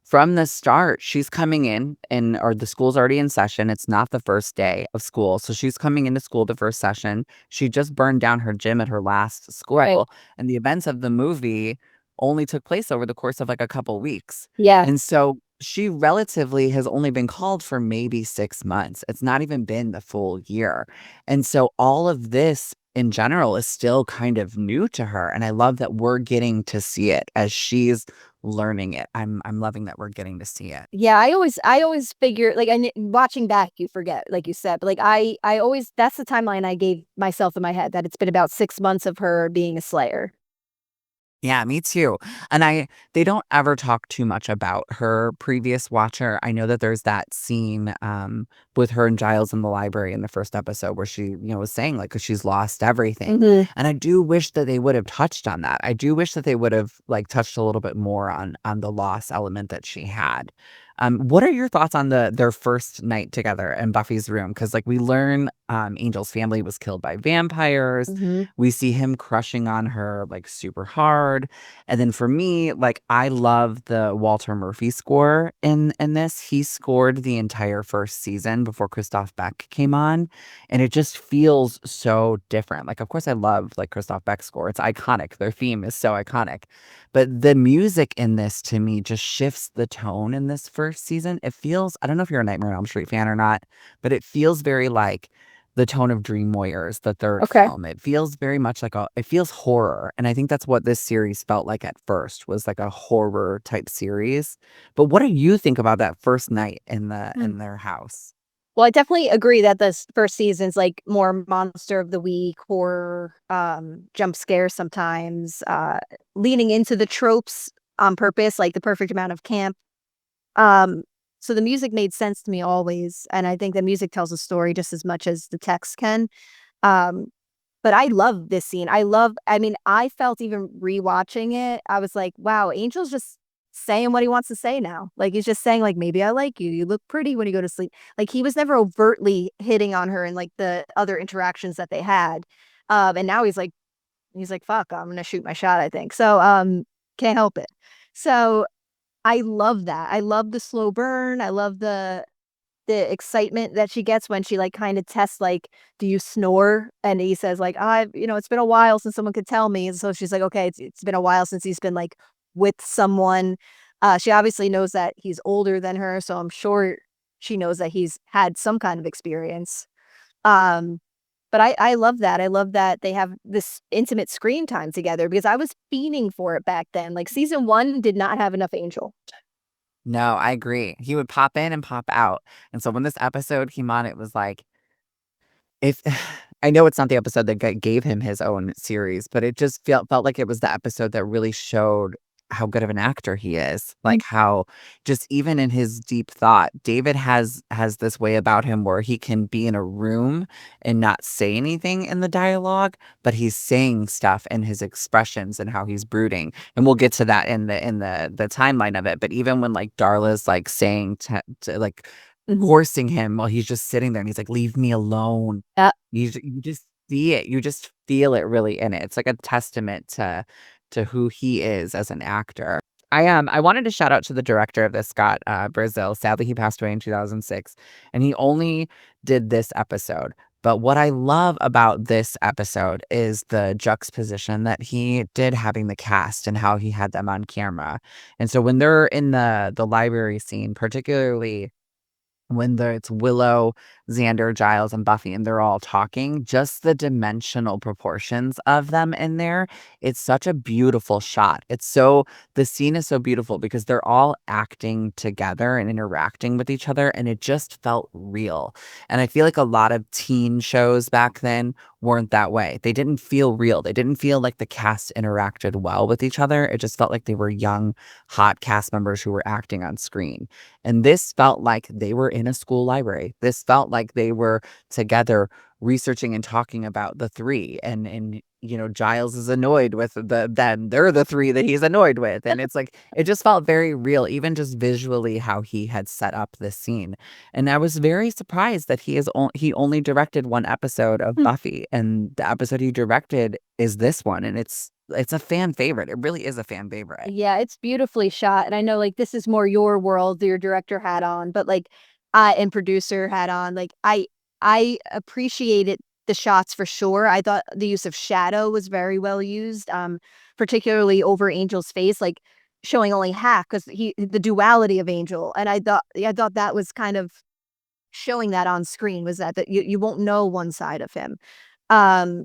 from the start, she's coming in and or the school's already in session. It's not the first day of school. So she's coming into school the first session. She just burned down her gym at her last Right. school. And the events of the movie only took place over the course of like a couple weeks. Yeah. And so she relatively has only been called for maybe 6 months. It's not even been the full year. And so all of this in general is still kind of new to her. And I love that we're getting to see it as she's learning it. I'm loving that we're getting to see it. Yeah, I always figure like watching back you forget like you said, but like I always that's the timeline I gave myself in my head that it's been about 6 months of her being a slayer. Yeah, me too. And they don't ever talk too much about her previous watcher. I know that there's that scene with her and Giles in the library in the first episode where she, was saying like 'cause she's lost everything. Mhm. And I do wish that they would have touched on that. I do wish that they would have like touched a little bit more on the loss element that she had. What are your thoughts on their first night together in Buffy's room? Because like we learn Angel's family was killed by vampires. Mhm. We see him crushing on her like super hard. And then for me, like I love the Walter Murphy score in this. He scored the entire first season before Christoph Beck came on. And it just feels so different. Like, of course, I love like Christoph Beck's score. It's iconic. Their theme is so iconic. But the music in this to me just shifts the tone in this first season. It feels, I don't know if you're a Nightmare on Elm Street fan or not, but it feels very like the tone of Dream Warriors, the third Okay. film. It feels very much like it feels horror. And I think that's what this series felt like at first, was like a horror type series. But what do you think about that first night Hmm. in their house? Well, I definitely agree that this first season's like more monster of the week, horror, jump scares sometimes, leaning into the tropes on purpose, like the perfect amount of camp. Um, so the music made sense to me always, and I think the music tells a story just as much as the text can. Um, but I love this scene. I mean, I felt even rewatching it, I was like, wow, Angel's just saying what he wants to say now. Like he's just saying, like, maybe I like you. You look pretty when you go to sleep. Like he was never overtly hitting on her in like the other interactions that they had. And now he's like, fuck, I'm gonna shoot my shot, I think. So can't help it. So I love that. I love the slow burn. I love the excitement that she gets when she, like, kinda tests, like, "Do you snore?" And he says, like, "It's been a while since someone could tell me." And so she's like, "Okay, it's been a while since he's been, like, with someone." She obviously knows that he's older than her, so I'm sure she knows that he's had some kind of experience. Um, but I love that. I love that they have this intimate screen time together because I was fiending for it back then. Like, season 1 did not have enough Angel. No, I agree. He would pop in and pop out. And so when this episode came on, it was like, if I know it's not the episode that gave him his own series, but it just felt like it was the episode that really showed how good of an actor he is. Mm. Like how just even in his deep thought, David has this way about him where he can be in a room and not say anything in the dialogue, but he's saying stuff in his expressions and how he's brooding. And we'll get to that in the timeline of it. But even when like Darla's like saying to like Mhm. forcing him while he's just sitting there and he's like, "Leave me alone." Yeah. You just see it. You just feel it really in it. It's like a testament to who he is as an actor. I wanted to shout out to the director of this, Scott Brazil. Sadly, he passed away in 2006, and he only did this episode. But what I love about this episode is the juxtaposition that he did having the cast and how he had them on camera. And so when they're in the library scene, particularly when it's Willow, Xander, Giles, and Buffy, and they're all talking, just the dimensional proportions of them in there, it's such a beautiful shot. The scene is so beautiful because they're all acting together and interacting with each other, and it just felt real. And I feel like a lot of teen shows back then weren't that way. They didn't feel real. They didn't feel like the cast interacted well with each other. It just felt like they were young, hot cast members who were acting on screen. And this felt like they were in a school library. This felt like they were together researching and talking about the three, and Giles is annoyed with then they're the three that he's annoyed with, and it's like it just felt very real, even just visually how he had set up this scene. And I was very surprised that he only directed one episode of Buffy, and the episode he directed is this one, and it's a fan favorite. It really is a fan favorite. Yeah, it's beautifully shot, and I know, like, this is more your world, your director hat on, but, like, and producer hat on, like, I appreciated the shots for sure. I thought the use of shadow was very well used, particularly over Angel's face, like, showing only half because the duality of Angel, and I thought that was kind of showing that on screen, was that you won't know one side of him. Um,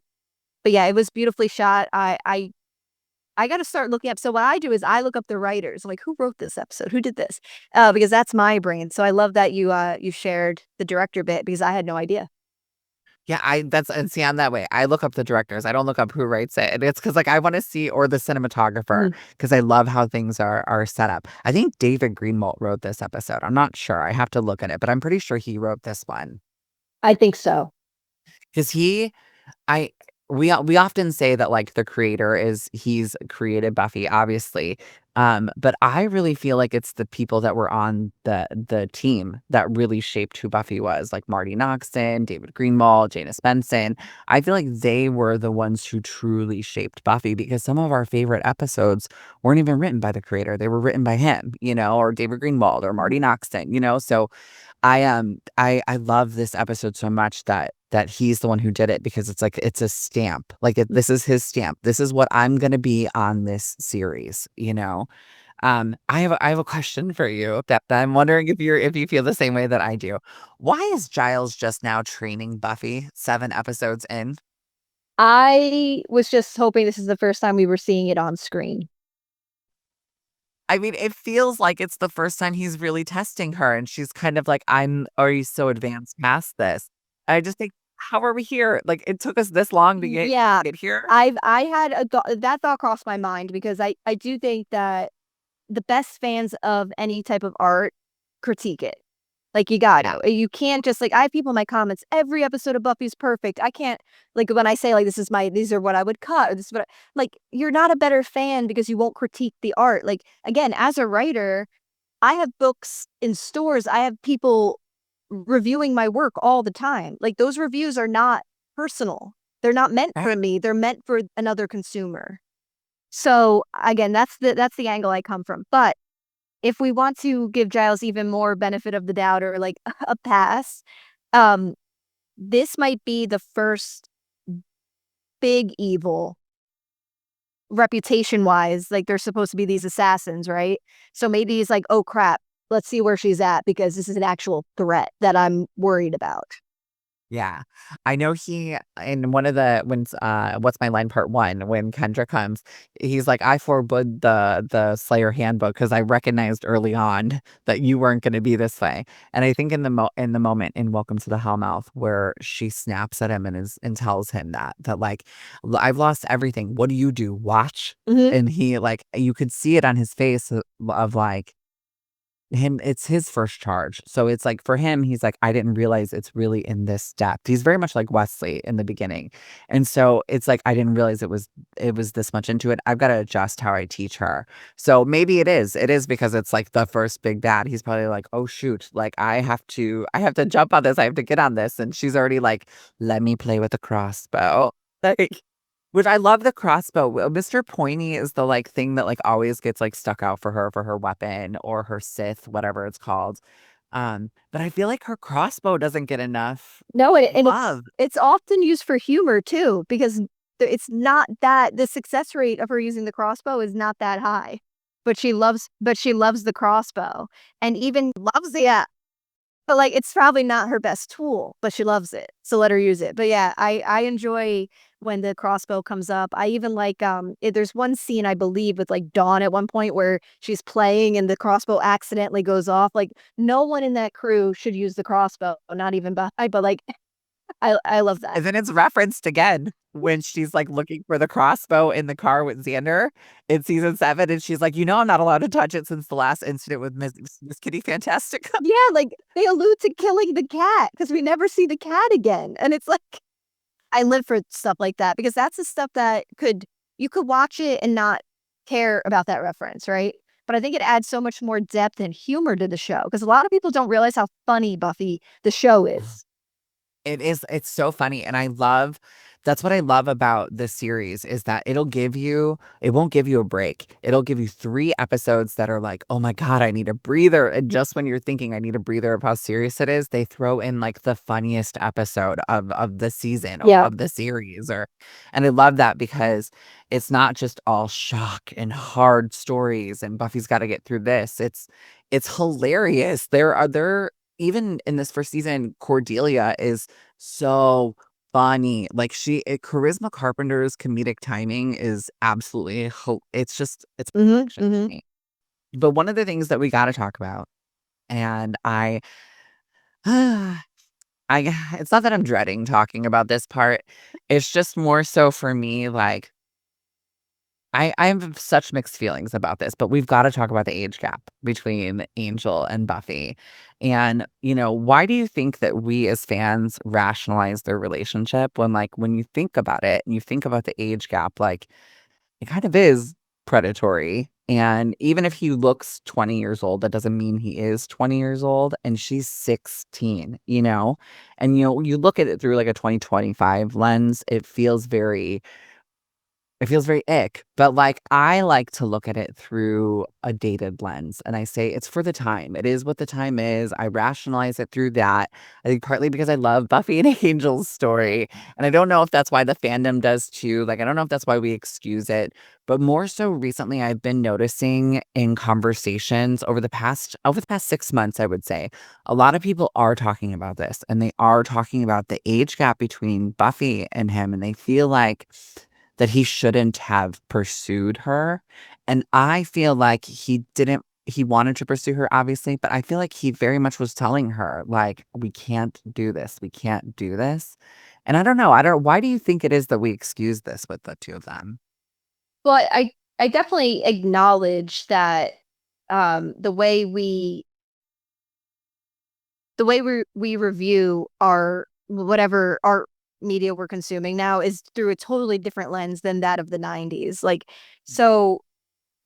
but yeah, it was beautifully shot. I gotta start looking up. So what I do is I look up the writers. I'm like, who wrote this episode? Who did this? Because that's my brain. So I love that you shared the director bit because I had no idea. Yeah, and see, I'm that way. I look up the directors. I don't look up who writes it. And it's because like I want to see, or the cinematographer, because I love how things are set up. I think David Greenwald wrote this episode. I'm not sure. I have to look at it, but I'm pretty sure he wrote this one. I think so. Because I we often say that like the creator he's created Buffy, obviously. But I really feel like it's the people that were on the team that really shaped who Buffy was, like Marty Noxon, David Greenwald, Jana Spenson. I feel like they were the ones who truly shaped Buffy, because some of our favorite episodes weren't even written by the creator. They were written by him, or David Greenwald or Marty Noxon. So I love this episode so much that he's the one who did it, because it's like it's a stamp. Like this is his stamp. This is what I'm gonna be on this series. I have a question for you that I'm wondering if you feel the same way that I do. Why is Giles just now training Buffy 7 episodes in? I was just hoping this is the first time we were seeing it on screen. I mean, it feels like it's the first time he's really testing her, and she's kind of like, are you so advanced past this? I just think, how are we here? Like, it took us this long to Yeah, get here. I had that thought crossed my mind because I do think that the best fans of any type of art critique it. Like, you gotta. You can't just, like, I have people in my comments, every episode of Buffy's perfect. I can't, like, when I say, like, these are what I would cut, or this is what like, you're not a better fan because you won't critique the art. Like, again, as a writer, I have books in stores. I have people reviewing my work all the time. Like, those reviews are not personal. They're not meant for me. They're meant for another consumer. So again, that's the angle I come from. But if we want to give Giles even more benefit of the doubt, or like a pass, um, this might be the first big evil reputation wise. Like, they're supposed to be these assassins, right? So maybe he's like, oh crap, let's see where she's at, because this is an actual threat that I'm worried about. Yeah. I know he, in one of the, What's My Line Part 1, when Kendra comes, he's like, I forbid the Slayer handbook because I recognized early on that you weren't going to be this way. And I think in the moment in Welcome to the Hellmouth, where she snaps at him and tells him that like, I've lost everything. What do you do? Watch? And he, like, you could see it on his face of like, it's his first charge. So it's like, for him, he's like, I didn't realize it's really in this depth. He's very much like Wesley in the beginning. And so it's like, I didn't realize it was this much into it. I've got to adjust how I teach her. So maybe it is because it's like the first big bad. He's probably like, oh shoot, like I have to jump on this. I have to get on this. And she's already like, let me play with the crossbow. Like, which I love the crossbow. Mr. Pointy is the like thing that like always gets like stuck out for her weapon, or her Sith, whatever it's called. But I feel like her crossbow doesn't get enough No, and love. it's often used for humor too, because it's not that the success rate of her using the crossbow is not that high, but she loves the crossbow, and even loves the but like, it's probably not her best tool, but she loves it, so let her use it. But yeah, I enjoy when the crossbow comes up. I even like, there's one scene, I believe, with like Dawn at one point where she's playing and the crossbow accidentally goes off. Like, no one in that crew should use the crossbow, not even Buffy, but like I love that. And then it's referenced again when she's like looking for the crossbow in the car with Xander in season 7. And she's like, I'm not allowed to touch it since the last incident with Miss Kitty Fantastic. Yeah, like they allude to killing the cat because we never see the cat again. And it's like, I live for stuff like that because that's the stuff that you could watch it and not care about that reference, right? But I think it adds so much more depth and humor to the show because a lot of people don't realize how funny Buffy the show is. It's so funny. And that's what I love about this series is that it won't give you a break. It'll give you 3 episodes that are like, oh my God, I need a breather. And just when you're thinking I need a breather of how serious it is, they throw in like the funniest episode of the season Yeah. of the series. And I love that because it's not just all shock and hard stories and Buffy's got to get through this. It's hilarious. There even in this first season, Cordelia is so funny. Like Charisma Carpenter's comedic timing is absolutely, it's perfection to me. But one of the things that we got to talk about, and it's not that I'm dreading talking about this part. It's just more so for me, like, I have such mixed feelings about this, but we've got to talk about the age gap between Angel and Buffy. And, why do you think that we as fans rationalize their relationship when you think about it and you think about the age gap, like it kind of is predatory. And even if he looks 20 years old, that doesn't mean he is 20 years old and she's 16, and you look at it through like a 2025 lens, it feels very ick, but like I like to look at it through a dated lens and I say it's for the time. It is what the time is. I rationalize it through that. I think partly because I love Buffy and Angel's story. And I don't know if that's why the fandom does too. Like I don't know if that's why we excuse it, but more so recently I've been noticing in conversations over the past 6 months, I would say, a lot of people are talking about this and they are talking about the age gap between Buffy and him and they feel like that he shouldn't have pursued her. And I feel like he wanted to pursue her, obviously, but I feel like he very much was telling her, like, we can't do this. We can't do this. And I don't know. Why do you think it is that we excuse this with the two of them? Well, I definitely acknowledge that the way we review whatever art media we're consuming now is through a totally different lens than that of the 90s. Like, so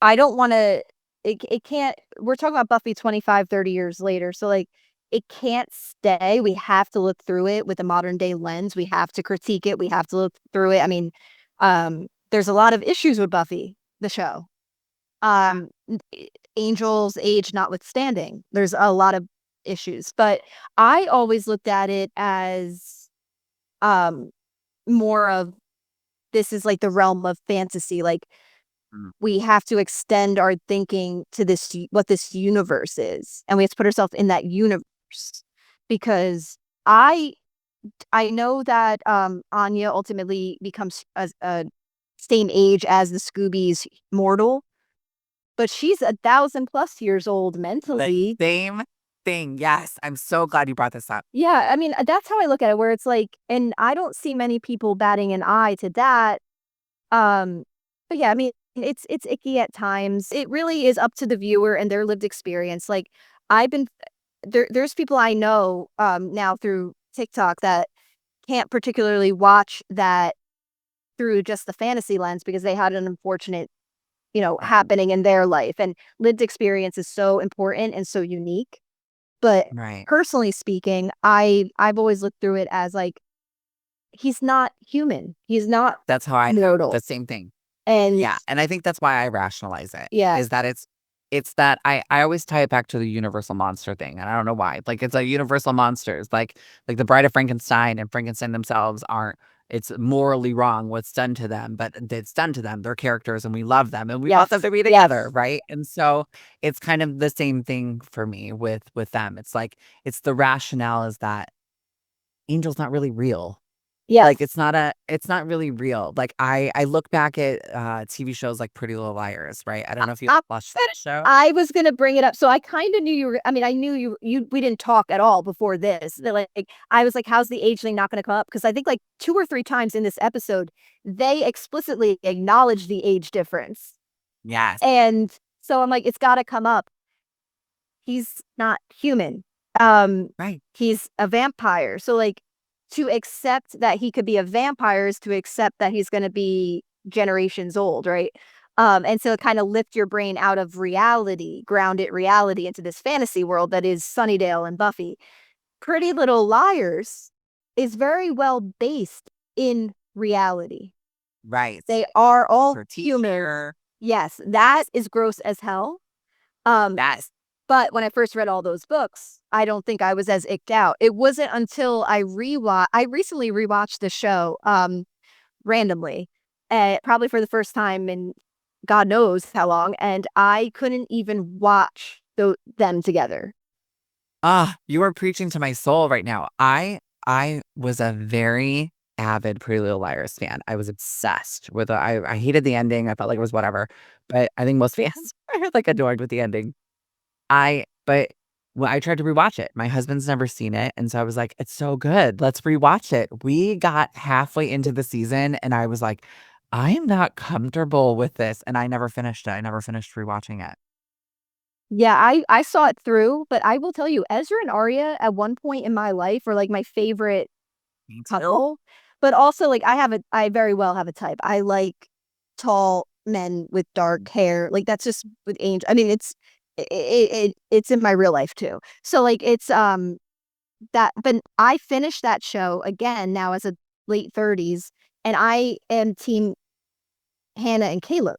I don't want to, it can't, we're talking about Buffy 25, 30 years later. So like, it can't stay. We have to look through it with a modern day lens. We have to critique it. We have to look through it. I mean, there's a lot of issues with Buffy, the show. Angel's age notwithstanding, there's a lot of issues, but I always looked at it as more of this is like the realm of fantasy. Like we have to extend our thinking to what this universe is, and we have to put ourselves in that universe because I know that Anya ultimately becomes a same age as the Scooby's mortal, but she's 1,000+ years old mentally. The same thing. Yes. I'm so glad you brought this up. Yeah, I mean, that's how I look at it, where it's like, and I don't see many people batting an eye to that. But yeah, I mean, it's icky at times. It really is up to the viewer and their lived experience. Like there's people I know now through TikTok that can't particularly watch that through just the fantasy lens because they had an unfortunate, happening in their life, and lived experience is so important and so unique. But personally speaking, I've always looked through it as like, he's not human. He's not. That's how I know the same thing. And yeah, and I think that's why I rationalize it. Yeah, is that it's that I always tie it back to the universal monster thing, and I don't know why. Like it's like universal monsters, like the Bride of Frankenstein and Frankenstein themselves aren't. It's morally wrong what's done to them, but it's done to them. They're characters, and we love them, and we want them to be together, right? And so it's kind of the same thing for me with them. It's like it's the rationale is that Angel's not really real. Yeah. Like, it's not really real. Like, I look back at, TV shows like Pretty Little Liars, right? I don't know if you I watched that show. I was gonna bring it up. So I kind of knew you were. I mean, I knew you. We didn't talk at all before this. Like, I was like, "How's the age thing not going to come up?" Because I think like 2 or 3 times in this episode, they explicitly acknowledge the age difference, Yes. and so I'm like, "It's got to come up." He's not human. Right. He's a vampire. So like, to accept that he could be a vampire is to accept that he's going to be generations old, right? And so kind of lift your brain out of reality, ground it reality into this fantasy world that is Sunnydale and Buffy. Pretty Little Liars is very well based in reality. Right. They are all Her human. teacher. Yes, that is gross as hell. Yes. But when I first read all those books, I don't think I was as icked out. It wasn't until I recently rewatched the show randomly, probably for the first time in God knows how long, and I couldn't even watch them together. You are preaching to my soul right now. I was a very avid Pretty Little Liars fan. I was obsessed with I hated the ending. I felt like it was whatever. But I think most fans are like adored with the ending. But when I tried to rewatch it, my husband's never seen it, and so I was like, "It's so good. Let's rewatch it." We got halfway into the season, and I was like, "I am not comfortable with this," and I never finished it. I never finished rewatching it. Yeah, I saw it through, but I will tell you, Ezra and Arya at one point in my life were like my favorite Me too. couple. But also, like, I very well have a type. I like tall men with dark hair. Like, that's just with Angel. I mean, it's in my real life too. So like, it's that. But I finished that show again now as a late 30s, and I am team Hannah and Caleb.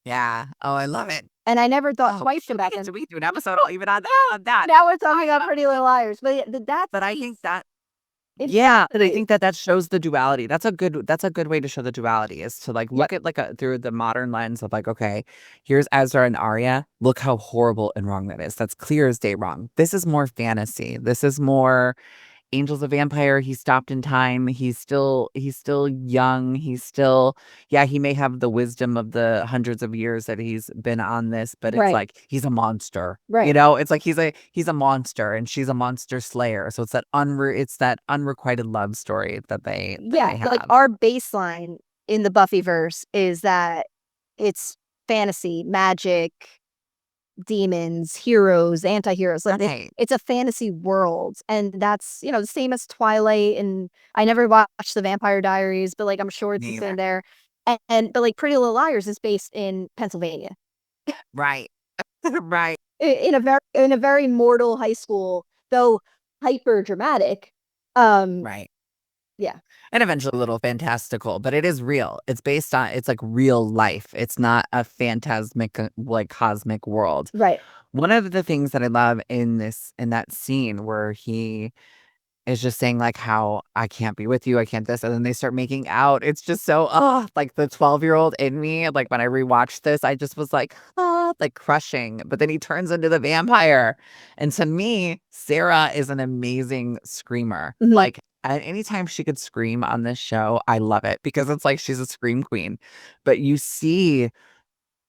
Yeah. Oh, I love it. And I never thought Oh, twice about so them. we do an episode even on that. Now we're talking about Pretty Little Liars, but that's But I think that it, yeah, and I think that shows the duality. That's a good way to show the duality is to like look at like through the modern lens of like, okay, here's Ezra and Arya. Look how horrible and wrong that is. That's clear as day wrong. This is more fantasy. This is more Angel's a vampire. He stopped in time. He's still young. Yeah, he may have the wisdom of the hundreds of years that he's been on this, but it's right, like he's a monster. right. It's like he's a monster and she's a monster slayer. So it's that unrequited love story that they Yeah, like have. our baseline in the Buffyverse is that it's fantasy, magic, demons, heroes, anti-heroes. Like Right. it's a fantasy world. And that's, the same as Twilight. And I never watched the Vampire Diaries, but like I'm sure it's Neither. in there. But like Pretty Little Liars is based in Pennsylvania. Right. Right. In a very mortal high school, though hyper dramatic. Um, Right. yeah. And eventually a little fantastical, but it is real. It's like real life. It's not a phantasmic, like cosmic world. Right. One of the things that I love in that scene where he is just saying like how I can't be with you, I can't this, and then they start making out. It's just so like the 12-year-old in me. Like when I rewatched this, I just was like, like crushing. But then he turns into the vampire. And to me, Sarah is an amazing screamer. Mhm. Like anytime she could scream on this show, I love it because it's like she's a scream queen. But you see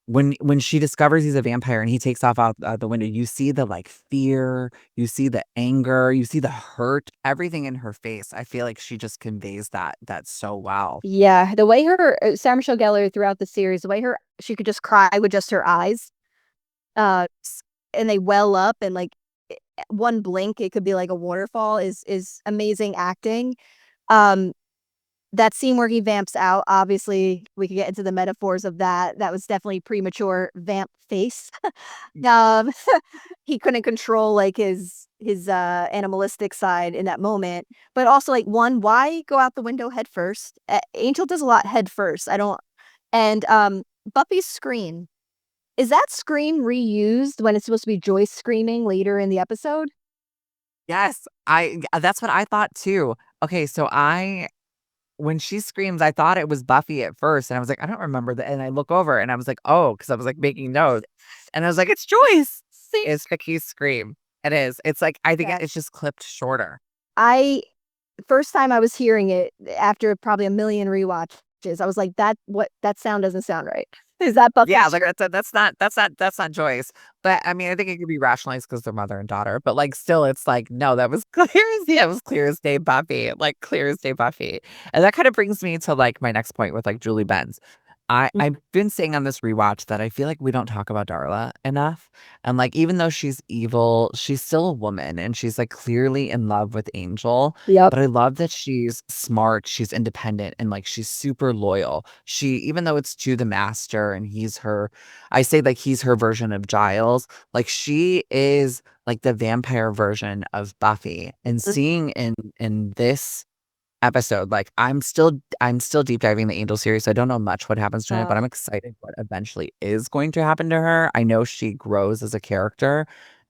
when she discovers he's a vampire and he takes off out the window, you see the like fear, you see the anger, you see the hurt, everything in her face. I feel like she just conveys that so well. Yeah, the way Sarah Michelle Gellar throughout the series, the way she could just cry with just her eyes, uh, and they well up, and like one blink, it could be like a waterfall. Is amazing acting. Um, that scene where he vamps out, obviously, we could get into the metaphors of that. That was definitely premature vamp face. Um, he couldn't control like his animalistic side in that moment, but also like why go out the window head first? Angel does a lot head first. I don't. And Buffy's scream, is that scream reused when it's supposed to be Joyce screaming later in the episode? Yes, that's what I thought too. Okay, so when she screams, I thought it was Buffy at first, and I was like, I don't remember that. And I look over and I was like, oh, because I was like making notes. And I was like, it's Joyce. It's Vicky's scream. It is. It's like I think Yeah. it's just clipped shorter. I first time I was hearing it after probably a million rewatches, I was like, that sound doesn't sound right. Is that Buffy? Yeah, like that's not Joyce. But I mean, I think it could be rationalized because they're mother and daughter. But like, still, it's like no, that was clear as yeah, it was clear as day Buffy, like clear as day Buffy. And that kind of brings me to like my next point with like Julie Benz. I've been saying on this rewatch that I feel like we don't talk about Darla enough. And like even though she's evil, she's still a woman and she's like clearly in love with Angel. Yep. But I love that she's smart, she's independent, and like she's super loyal. She even though it's to the master and he's her I say like he's her version of Giles, like she is like the vampire version of Buffy. And seeing in this episode. Like I'm still deep diving the Angel series, so I don't know much what happens to her, but I'm excited what eventually is going to happen to her. I know she grows as a character,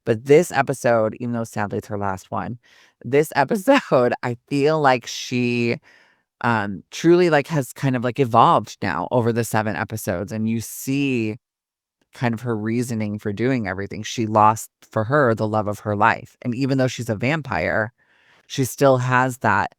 but this episode, even though sadly it's her last one, this episode, I feel like she truly like has kind of like evolved now over the 7 episodes, and you see kind of her reasoning for doing everything. She lost for her the love of her life. And even though she's a vampire, she still has that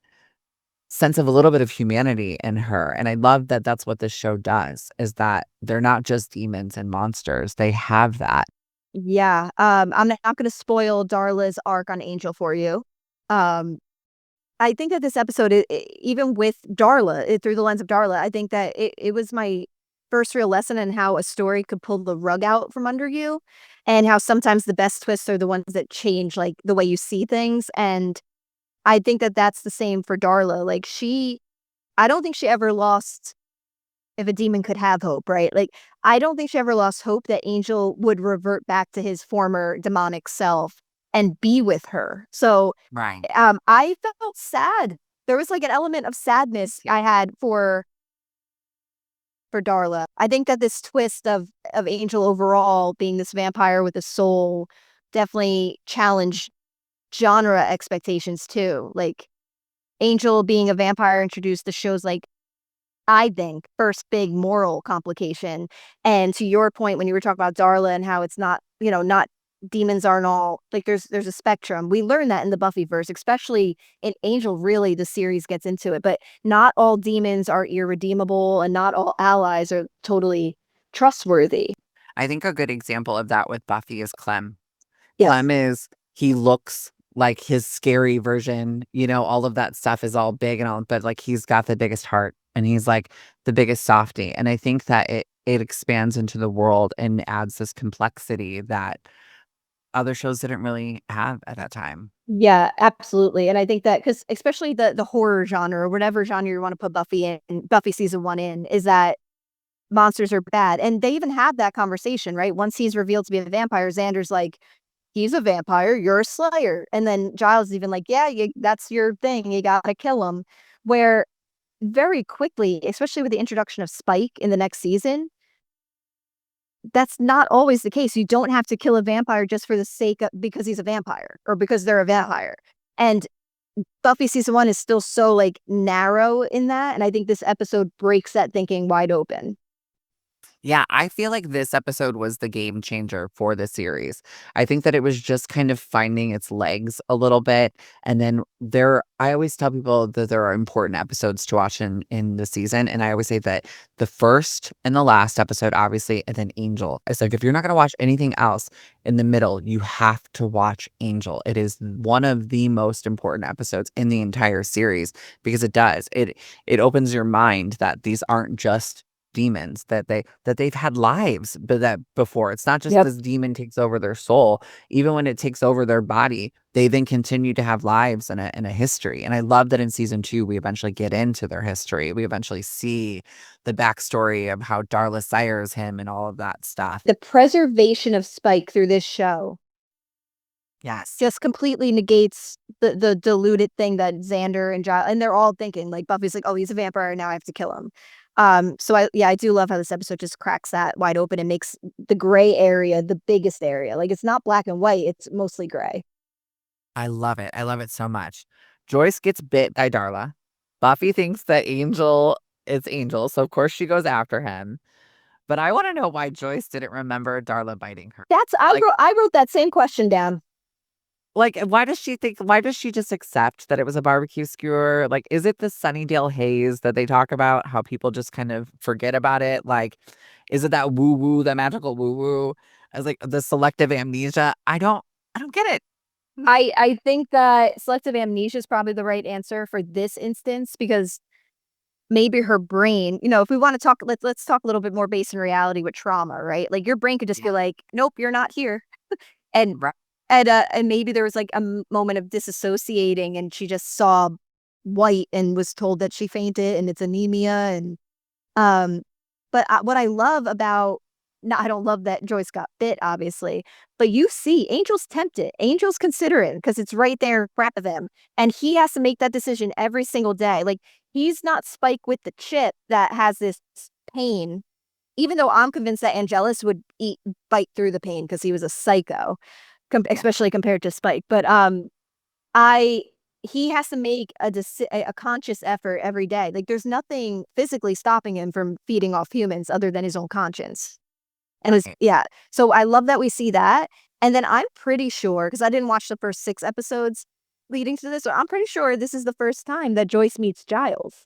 sense of a little bit of humanity in her. And I love that that's what this show does, is that they're not just demons and monsters. They have that. Yeah. I'm not going to spoil Darla's arc on Angel for you. I think that this episode, even with Darla, through the lens of Darla, I think that it was my first real lesson in how a story could pull the rug out from under you, and how sometimes the best twists are the ones that change like the way you see things. And I think that that's the same for Darla. Like I don't think she ever lost, if a demon could have hope, right? Like, I don't think she ever lost hope that Angel would revert back to his former demonic self and be with her. So, Right. I felt sad. There was like an element of sadness I had for Darla. I think that this twist of Angel overall being this vampire with a soul definitely challenged genre expectations too. Like Angel being a vampire introduced the show's like, I think, first big moral complication. And to your point when you were talking about Darla and how it's not, not demons aren't all like there's a spectrum. We learn that in the Buffyverse, especially in Angel, really the series gets into it, but not all demons are irredeemable and not all allies are totally trustworthy. I think a good example of that with Buffy is Clem. Yes. Clem he looks like his scary version, all of that stuff is all big and all, but like he's got the biggest heart and he's like the biggest softie. And I think that it expands into the world and adds this complexity that other shows didn't really have at that time. Yeah, absolutely. And I think that because especially the horror genre or whatever genre you want to put Buffy in, Buffy season 1 in, is that monsters are bad. And they even have that conversation, right? Once he's revealed to be a vampire, Xander's like, he's a vampire, you're a slayer. And then Giles is even like, yeah, that's your thing. You gotta kill him. Where very quickly, especially with the introduction of Spike in the next season, that's not always the case. You don't have to kill a vampire just for the sake of because he's a vampire or because they're a vampire. And Buffy season 1 is still so like narrow in that. And I think this episode breaks that thinking wide open. Yeah, I feel like this episode was the game changer for the series. I think that it was just kind of finding its legs a little bit. And then I always tell people that there are important episodes to watch in the season. And I always say that the first and the last episode, obviously, and then Angel. It's like, if you're not going to watch anything else in the middle, you have to watch Angel. It is one of the most important episodes in the entire series because it does. It opens your mind that these aren't just demons, that they've had lives but that before. It's not just this demon takes over their soul. Even when it takes over their body, they then continue to have lives and a history. And I love that in season 2 we eventually get into their history. We eventually see the backstory of how Darla sires him and all of that stuff. The preservation of Spike through this show Yes. just completely negates the diluted thing that Xander and Giles, and they're all thinking like Buffy's like, oh, he's a vampire, now I have to kill him. So I do love how this episode just cracks that wide open and makes the gray area the biggest area. Like it's not black and white, it's mostly gray. I love it. I love it so much. Joyce gets bit by Darla. Buffy thinks that Angel is Angel, so of course she goes after him. But I want to know why Joyce didn't remember Darla biting her. I wrote that same question down. Like, why does she just accept that it was a barbecue skewer? Like, is it the Sunnydale haze that they talk about, how people just kind of forget about it? Like, is it that woo-woo, that magical woo-woo? As like the selective amnesia? I don't get it. I think that selective amnesia is probably the right answer for this instance because maybe her brain, if we want to talk, let's talk a little bit more based in reality with trauma, right? Like your brain could just be Yeah. like, nope, you're not here. And Right. and maybe there was like a moment of disassociating and she just saw white and was told that she fainted and it's anemia and um but what I love about no, I don't love that Joyce got bit, obviously, but you see, Angel's tempted. Angel's considering because it's right there in front of him, and he has to make that decision every single day. Like he's not Spike with the chip that has this pain. Even though I'm convinced that Angelus would bite through the pain because he was a psycho, especially compared to Spike. But I he has to make a conscious effort every day. Like there's nothing physically stopping him from feeding off humans other than his own conscience. And it's Right. yeah. So I love that we see that. And then I'm pretty sure, because I didn't watch the first 6 episodes leading to this, so I'm pretty sure this is the first time that Joyce meets Giles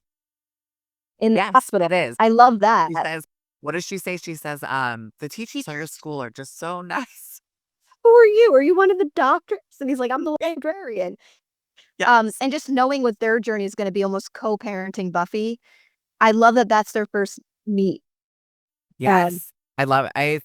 in the Yes, hospital. it is. I love that. She says, what does she say? She says, the teachers at your school are just so nice. Who are you? Are you one of the doctors? And he's like, I'm the librarian. Yes. And just knowing what their journey is going to be, almost co-parenting Buffy. I love that that's their first meet. Yes. I love it.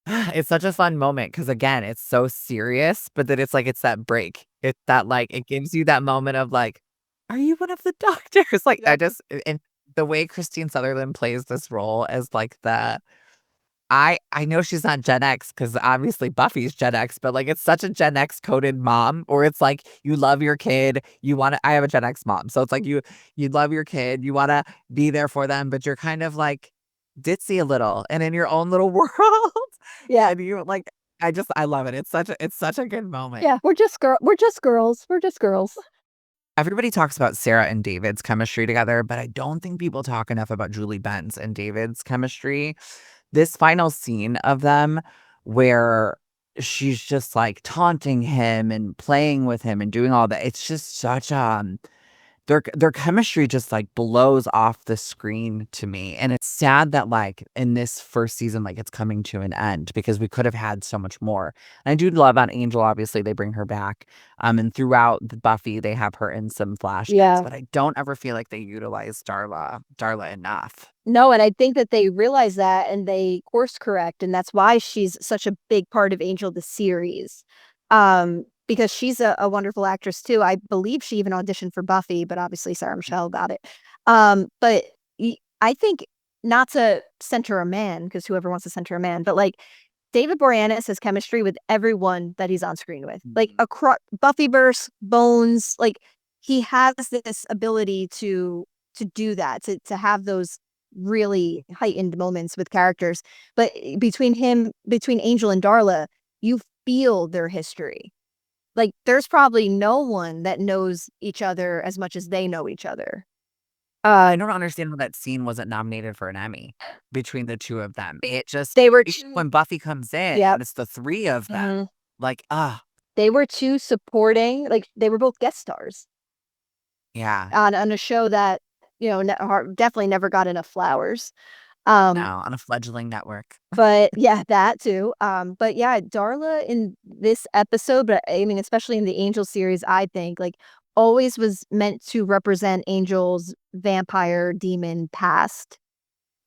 It's such a fun moment because again, it's so serious, but then it's like it's that break. It's that like it gives you that moment of like, are you one of the doctors? Like I just and the way Christine Sutherland plays this role as like I know she's not Gen X because obviously Buffy's Gen X, but like it's such a Gen X coded mom, or it's like you love your kid, you want to. I have a Gen X mom, so it's like you love your kid, you want to be there for them, but you're kind of like ditzy a little and in your own little world. Yeah. And you like I love it. It's such a good moment. Yeah, we're just girls. We're just girls. Everybody talks about Sarah and David's chemistry together, but I don't think people talk enough about Julie Benz and David's chemistry. This final scene of them where she's just like taunting him and playing with him and doing all that. It's just such their chemistry just like blows off the screen to me. And it's sad that like in this first season, like it's coming to an end because we could have had so much more. And I do love on Angel, obviously they bring her back. And throughout the Buffy, they have her in some flashbacks, but I don't ever feel like they utilize Darla enough. No, and I think that they realize that and they course correct, and that's why she's such a big part of Angel the series. Because she's a wonderful actress too. I believe she even auditioned for Buffy, but obviously Sarah Michelle got it. But I think not to center a man, because whoever wants to center a man, but like David Boreanaz has chemistry with everyone that he's on screen with. Like across Buffyverse, Bones, like he has this ability to do that, to have those really heightened moments with characters. But between Angel and Darla, you feel their history. Like there's probably no one that knows each other as much as they know each other. I don't understand how that scene wasn't nominated for an Emmy between the two of them. It just They were when Buffy comes in, Yep. and it's the three of them. Like, They were two supporting, like they were both guest stars yeah. on a show that, definitely never got enough flowers. No, on a fledgling network. But yeah, that too. But yeah, Darla in this episode, but I mean, especially in the Angel series, I think like always was meant to represent Angel's vampire demon past.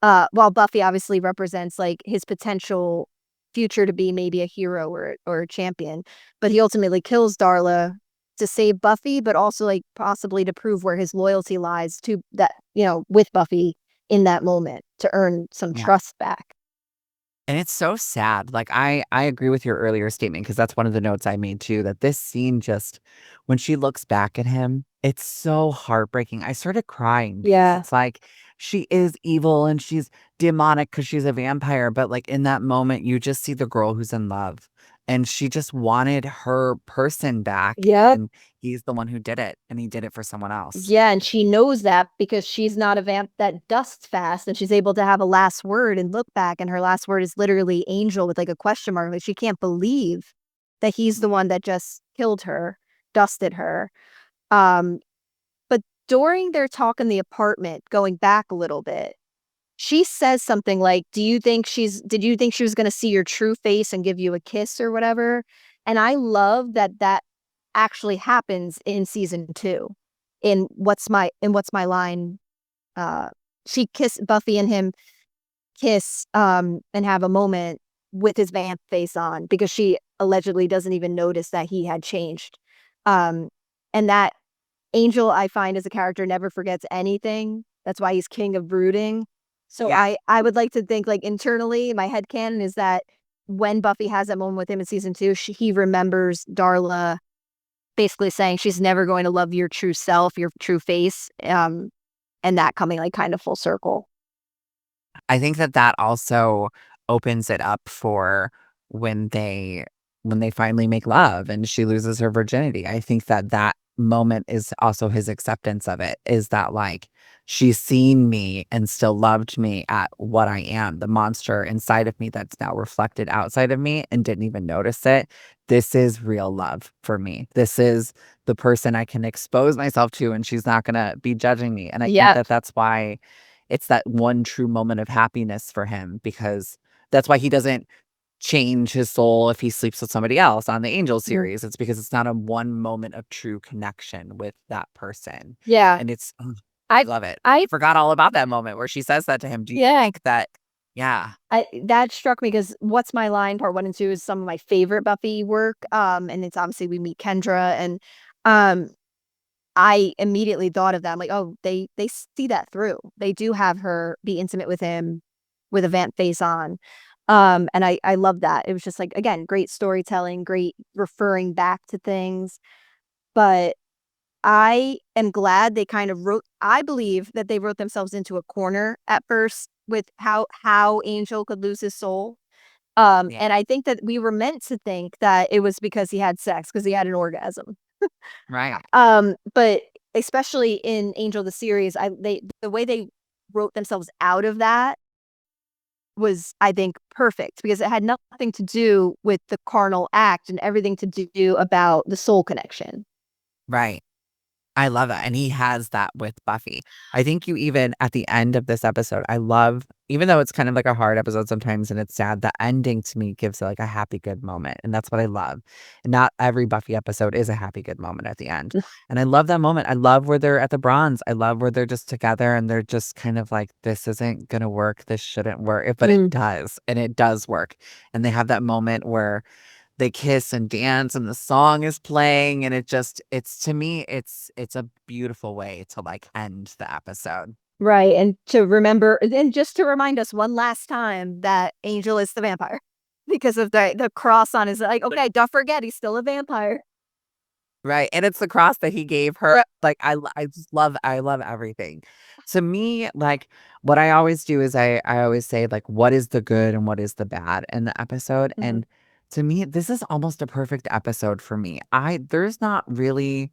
While Buffy obviously represents like his potential future to be maybe a hero or a champion, but he ultimately kills Darla to save Buffy, but also like possibly to prove where his loyalty lies to that, with Buffy in that moment to earn some Yeah. trust back. And it's so sad. Like I agree with your earlier statement because that's one of the notes I made too, that this scene just when she looks back at him, it's so heartbreaking. I started crying because Yeah. it's like she is evil and she's demonic because she's a vampire, but like in that moment you just see the girl who's in love and she just wanted her person back. Yep. And he's the one who did it, and he did it for someone else. Yeah, and she knows that because she's not a vamp that dusts fast, and she's able to have a last word and look back, and her last word is literally angel with like a question mark. Like she can't believe that he's the one that just killed her, dusted her. But during their talk in the apartment, going back a little bit, she says something like, did you think she was going to see your true face and give you a kiss or whatever? And I love that actually happens in season 2. In What's My Line, she Buffy and him kiss and have a moment with his vamp face on, because she allegedly doesn't even notice that he had changed. And that Angel, I find, as a character, never forgets anything. That's why he's king of brooding. So Yeah. I would like to think, like, internally, my headcanon is that when Buffy has that moment with him in season 2, he remembers Darla basically saying she's never going to love your true self, your true face, and that coming, like, kind of full circle. I think that also opens it up for when they finally make love and she loses her virginity. I think that moment is also his acceptance of it, is that, like, she's seen me and still loved me at what I am, the monster inside of me that's now reflected outside of me, and didn't even notice it. This is real love for me. This is the person I can expose myself to, and she's not gonna be judging me. And I think Yeah. that's why it's that one true moment of happiness for him, because that's why he doesn't change his soul if he sleeps with somebody else on the Angel series. It's because it's not a one moment of true connection with that person. Yeah. And it's I love it. I I forgot all about that moment where she says that to him. Do you Yeah. think that That struck me because What's My Line Part 1 and 2 is some of my favorite Buffy work. And it's obviously we meet Kendra, and I immediately thought of that. I'm like, oh, they see that through. They do have her be intimate with him with a vamp face on. And I love that. It was just, like, again, great storytelling, great referring back to things. But I am glad they kind of I believe that they wrote themselves into a corner at first with how Angel could lose his soul. yeah, And I think that we were meant to think that it was because he had sex, because he had an orgasm. right. But especially in Angel the series, the way they wrote themselves out of that was, I think, perfect, because it had nothing to do with the carnal act and everything to do about the soul connection. Right. I love that, and he has that with Buffy. I think you even at the end of this episode, I love, even though it's kind of like a hard episode sometimes and it's sad, the ending to me gives it like a happy, good moment, and that's what I love. And not every Buffy episode is a happy, good moment at the end, and I love that moment. I love where they're at the bronze. I love where they're just together and they're just kind of like, this isn't gonna work. This shouldn't work, but it does, and it does work. And they have that moment where they kiss and dance and the song is playing, and it's to me, it's a beautiful way to, like, end the episode. Right, and to remember, and just to remind us one last time that Angel is the vampire because of the cross on his, like, okay, don't forget he's still a vampire. Right, and it's the cross that he gave her. Like, I just love, I love everything. To me, like, what I always do is I always say, like, what is the good and what is the bad in the episode? Mhm. And to me, this is almost a perfect episode for me. I there's not really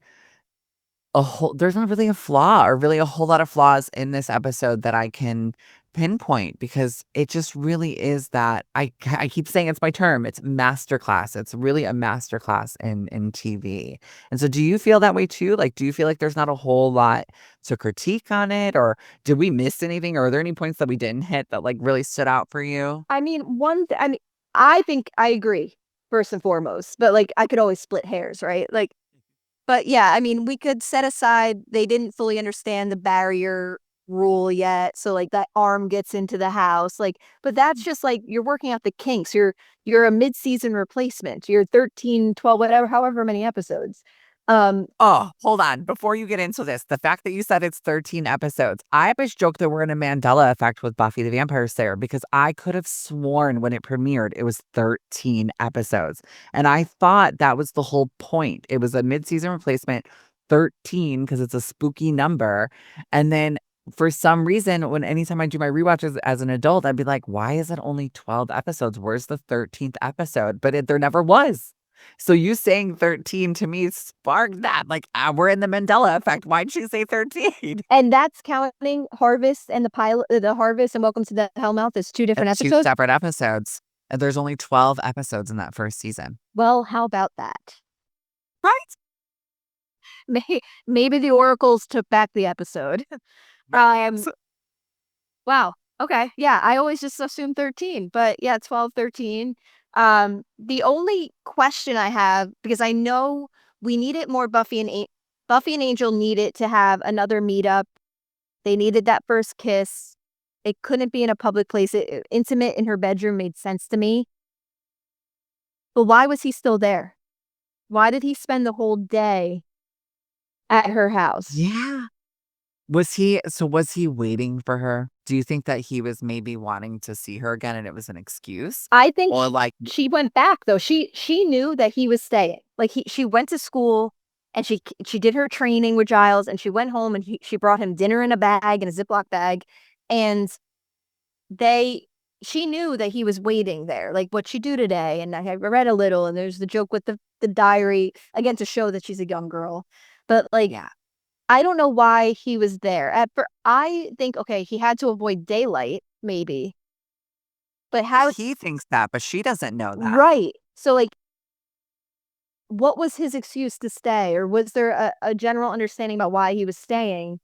there's not really a flaw, or really a whole lot of flaws in this episode that I can pinpoint, because it just really is that I keep saying it's my term. It's masterclass. It's really a masterclass in TV. And so do you feel that way too? Like, do you feel like there's not a whole lot to critique on it, or did we miss anything, or are there any points that we didn't hit that, like, really stood out for you? I mean, I think I agree, first and foremost, but, like, I could always split hairs, right? Like, but yeah, I mean, we could set aside they didn't fully understand the barrier rule yet, so, like, that arm gets into the house, like, but that's just, like, you're working out the kinks. You're a mid-season replacement. You're 13, 12, whatever, however many episodes. Oh, hold on. Before you get into this, the fact that you said it's 13 episodes, I always joke that we're in a Mandela effect with Buffy the Vampire Slayer, because I could have sworn when it premiered it was 13 episodes. And I thought that was the whole point. It was a mid-season replacement, 13, because it's a spooky number. And then for some reason, anytime I do my rewatches as an adult, I'd be like, why is it only 12 episodes? Where's the 13th episode? But there never was. So you saying 13 to me sparked that. Like, we're in the Mandela effect. Why'd she say 13? And that's counting Harvest and the Harvest and Welcome to the Hellmouth as 2 different That's two episodes. separate episodes. And there's only 12 episodes in that first season. Well, how about that? Right? Maybe the oracles took back the episode. Um, wow. Okay. Yeah, I always just assumed 13, but yeah, 12, 13. The only question I have, because I know we needed more Buffy and Angel needed to have another meetup. They needed that first kiss. It couldn't be in a public place. Intimate in her bedroom made sense to me. But why was he still there? Why did he spend the whole day at her house? Yeah. Was he waiting for her? Do you think that he was maybe wanting to see her again and it was an excuse? I think Or like, she went back though. She knew that he was staying. Like she went to school and she did her training with Giles and she went home and she brought him dinner in a bag, in a Ziploc bag, and she knew that he was waiting there. Like, what'd she do today? And I read a little, and there's the joke with the diary again to show that she's a young girl. But like, yeah. I don't know why he was there. I think, okay, he had to avoid daylight, maybe. But how? He thinks that, but she doesn't know that. Right. So, like, what was his excuse to stay? Or was there a general understanding about why he was staying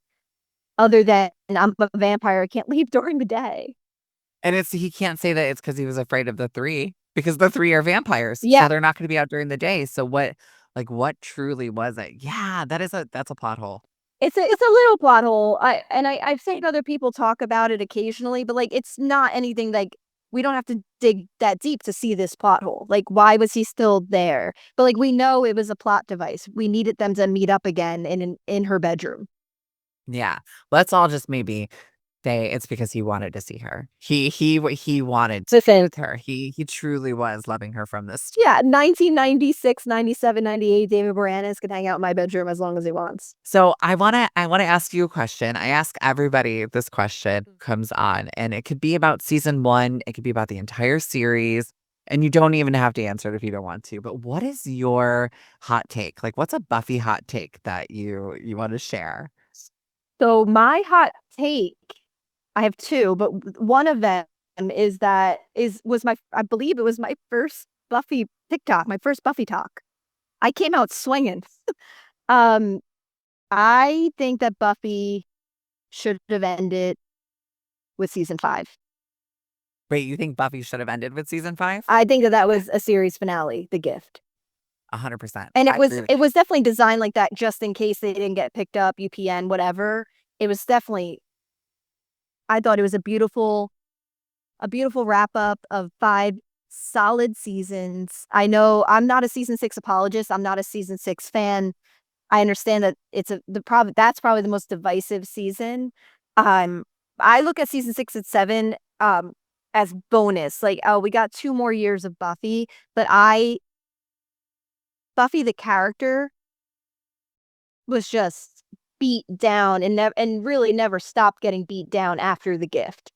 other than I'm a vampire, I can't leave during the day? And he can't say that it's because he was afraid of the 3 because the 3 are vampires. Yeah. So they're not going to be out during the day. So what truly was it? Yeah, that's a plot hole. It's a little plot hole. I've seen other people talk about it occasionally, but like it's not anything like we don't have to dig that deep to see this plot hole. Like, why was he still there? But like we know it was a plot device. We needed them to meet up again in her bedroom. Yeah. Let's all just maybe say it's because he wanted to see her. He wanted to Listen, with her. He truly was loving her from this. yeah, 1996, 97, 98, David Boreanaz can hang out in my bedroom as long as he wants. So I wanna ask you a question. I ask everybody this question comes on, and it could be about season 1, it could be about the entire series, and you don't even have to answer it if you don't want to. But what is your hot take? Like, what's a Buffy hot take that you want to share? So my hot take, I have two, but one of them is that I believe it was my first Buffy TikTok, my first Buffy talk. I came out swinging. I think that Buffy should have ended with season 5. Wait, you think Buffy should have ended with season 5? I think that was a series finale, The Gift. 100%. And it was definitely designed like that just in case they didn't get picked up, UPN, whatever. It was definitely, I thought it was a beautiful wrap up of 5 solid seasons. I know I'm not a season 6 apologist. I'm not a season 6 fan. I understand that that's probably the most divisive season. I look at season 6 and 7 as bonus. Like, oh, we got 2 more years of Buffy, but Buffy the character was just beat down and really never stopped getting beat down after The Gift.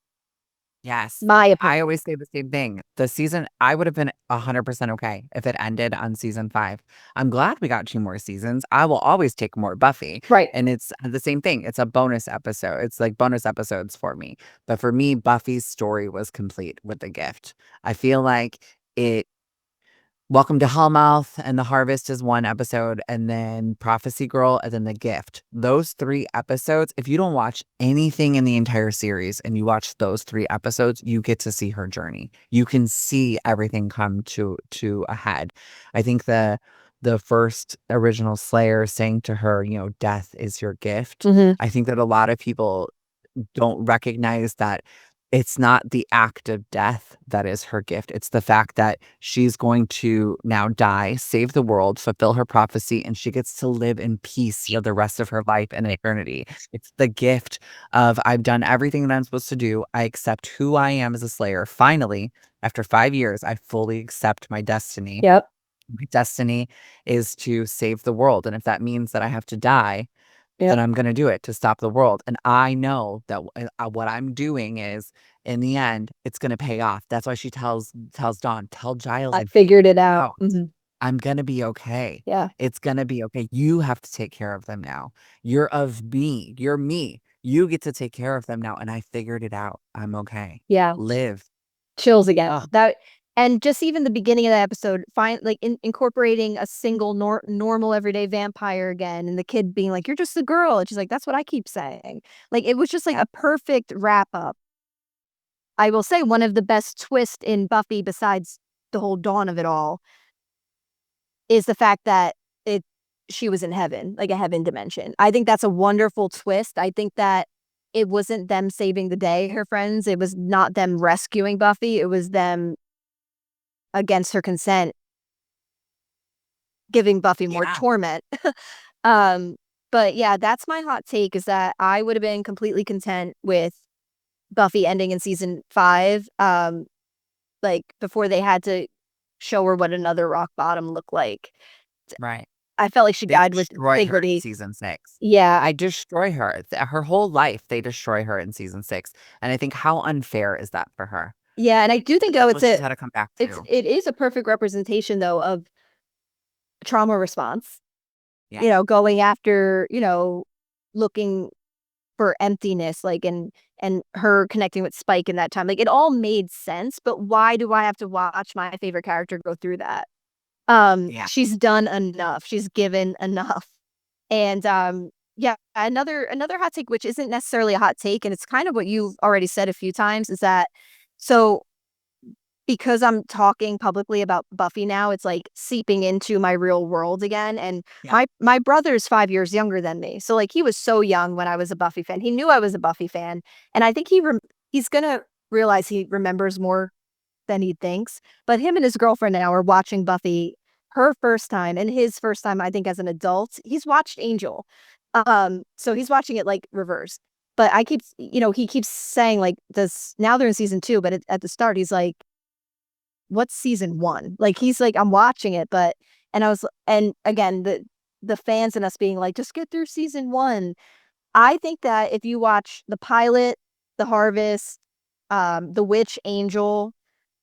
Yes. My opinion. I always say the same thing. The season, I would have been 100% okay if it ended on season 5. I'm glad we got 2 more seasons. I will always take more Buffy. Right. And it's the same thing. It's a bonus episode. It's like bonus episodes for me. But for me, Buffy's story was complete with The Gift. I feel like Welcome to Hellmouth and The Harvest is 1 episode, and then Prophecy Girl, and then The Gift. Those 3 episodes, if you don't watch anything in the entire series and you watch those 3 episodes, you get to see her journey. You can see everything come to a head. I think the first original Slayer saying to her, death is your gift. Mhm. I think that a lot of people don't recognize that it's not the act of death that is her gift. It's the fact that she's going to now die, save the world, fulfill her prophecy, and she gets to live in peace the rest of her life and eternity. It's the gift of I've done everything that I'm supposed to do. I accept who I am as a Slayer. Finally, after 5 years, I fully accept my destiny. Yep. My destiny is to save the world. And if that means that I have to die, then I'm going to do it to stop the world. And I know that what I'm doing is, in the end, it's going to pay off. That's why she tells Dawn, tell Giles, I figured it out. I'm going to be okay. Yeah. It's going to be okay. You have to take care of them now. You're of me. You're me. You get to take care of them now. And I figured it out. I'm okay. Yeah. Live. Chills again. Ugh. That And just even the beginning of the episode, incorporating a single normal everyday vampire again, and the kid being like, "You're just a girl," and she's like, "That's what I keep saying." Like, it was just like a perfect wrap up. I will say one of the best twists in Buffy, besides the whole dawn of it all, is the fact that she was in heaven, like a heaven dimension. I think that's a wonderful twist. I think that it wasn't them saving the day, her friends. It was not them rescuing Buffy. It was them, against her consent, giving Buffy more torment. um, but yeah, that's my hot take, is that I would have been completely content with Buffy ending in season 5, like before they had to show her what another rock bottom looked like. Right. I felt like she They died with destroy her in dignity. season 6. Yeah, I destroy her. Her whole life, they destroy her in season 6. And I think, how unfair is that for her? yeah, and I do think, though, That's what she's had to come back to. it is a perfect representation, though, of trauma response. Yeah. You know, going after, looking for emptiness, like, and her connecting with Spike in that time. Like, it all made sense, but why do I have to watch my favorite character go through that? Yeah. She's done enough. She's given enough. And yeah, another hot take, which isn't necessarily a hot take, and it's kind of what you've already said a few times, is that, so because I'm talking publicly about Buffy now, it's like seeping into my real world again. And Yeah. my brother's 5 years younger than me. So like, he was so young when I was a Buffy fan. He knew I was a Buffy fan. And I think he's going to realize he remembers more than he thinks. But him and his girlfriend now are watching Buffy, her first time and his first time, I think, as an adult. He's watched Angel. So he's watching it like reverse. But he keeps saying, like, this, now they're in season 2, but at the start he's like, what's season 1? Like, he's like, I'm watching it, but, and again, the fans and us being like, just get through season 1. I think that if you watch the pilot, The Harvest, The Witch, Angel,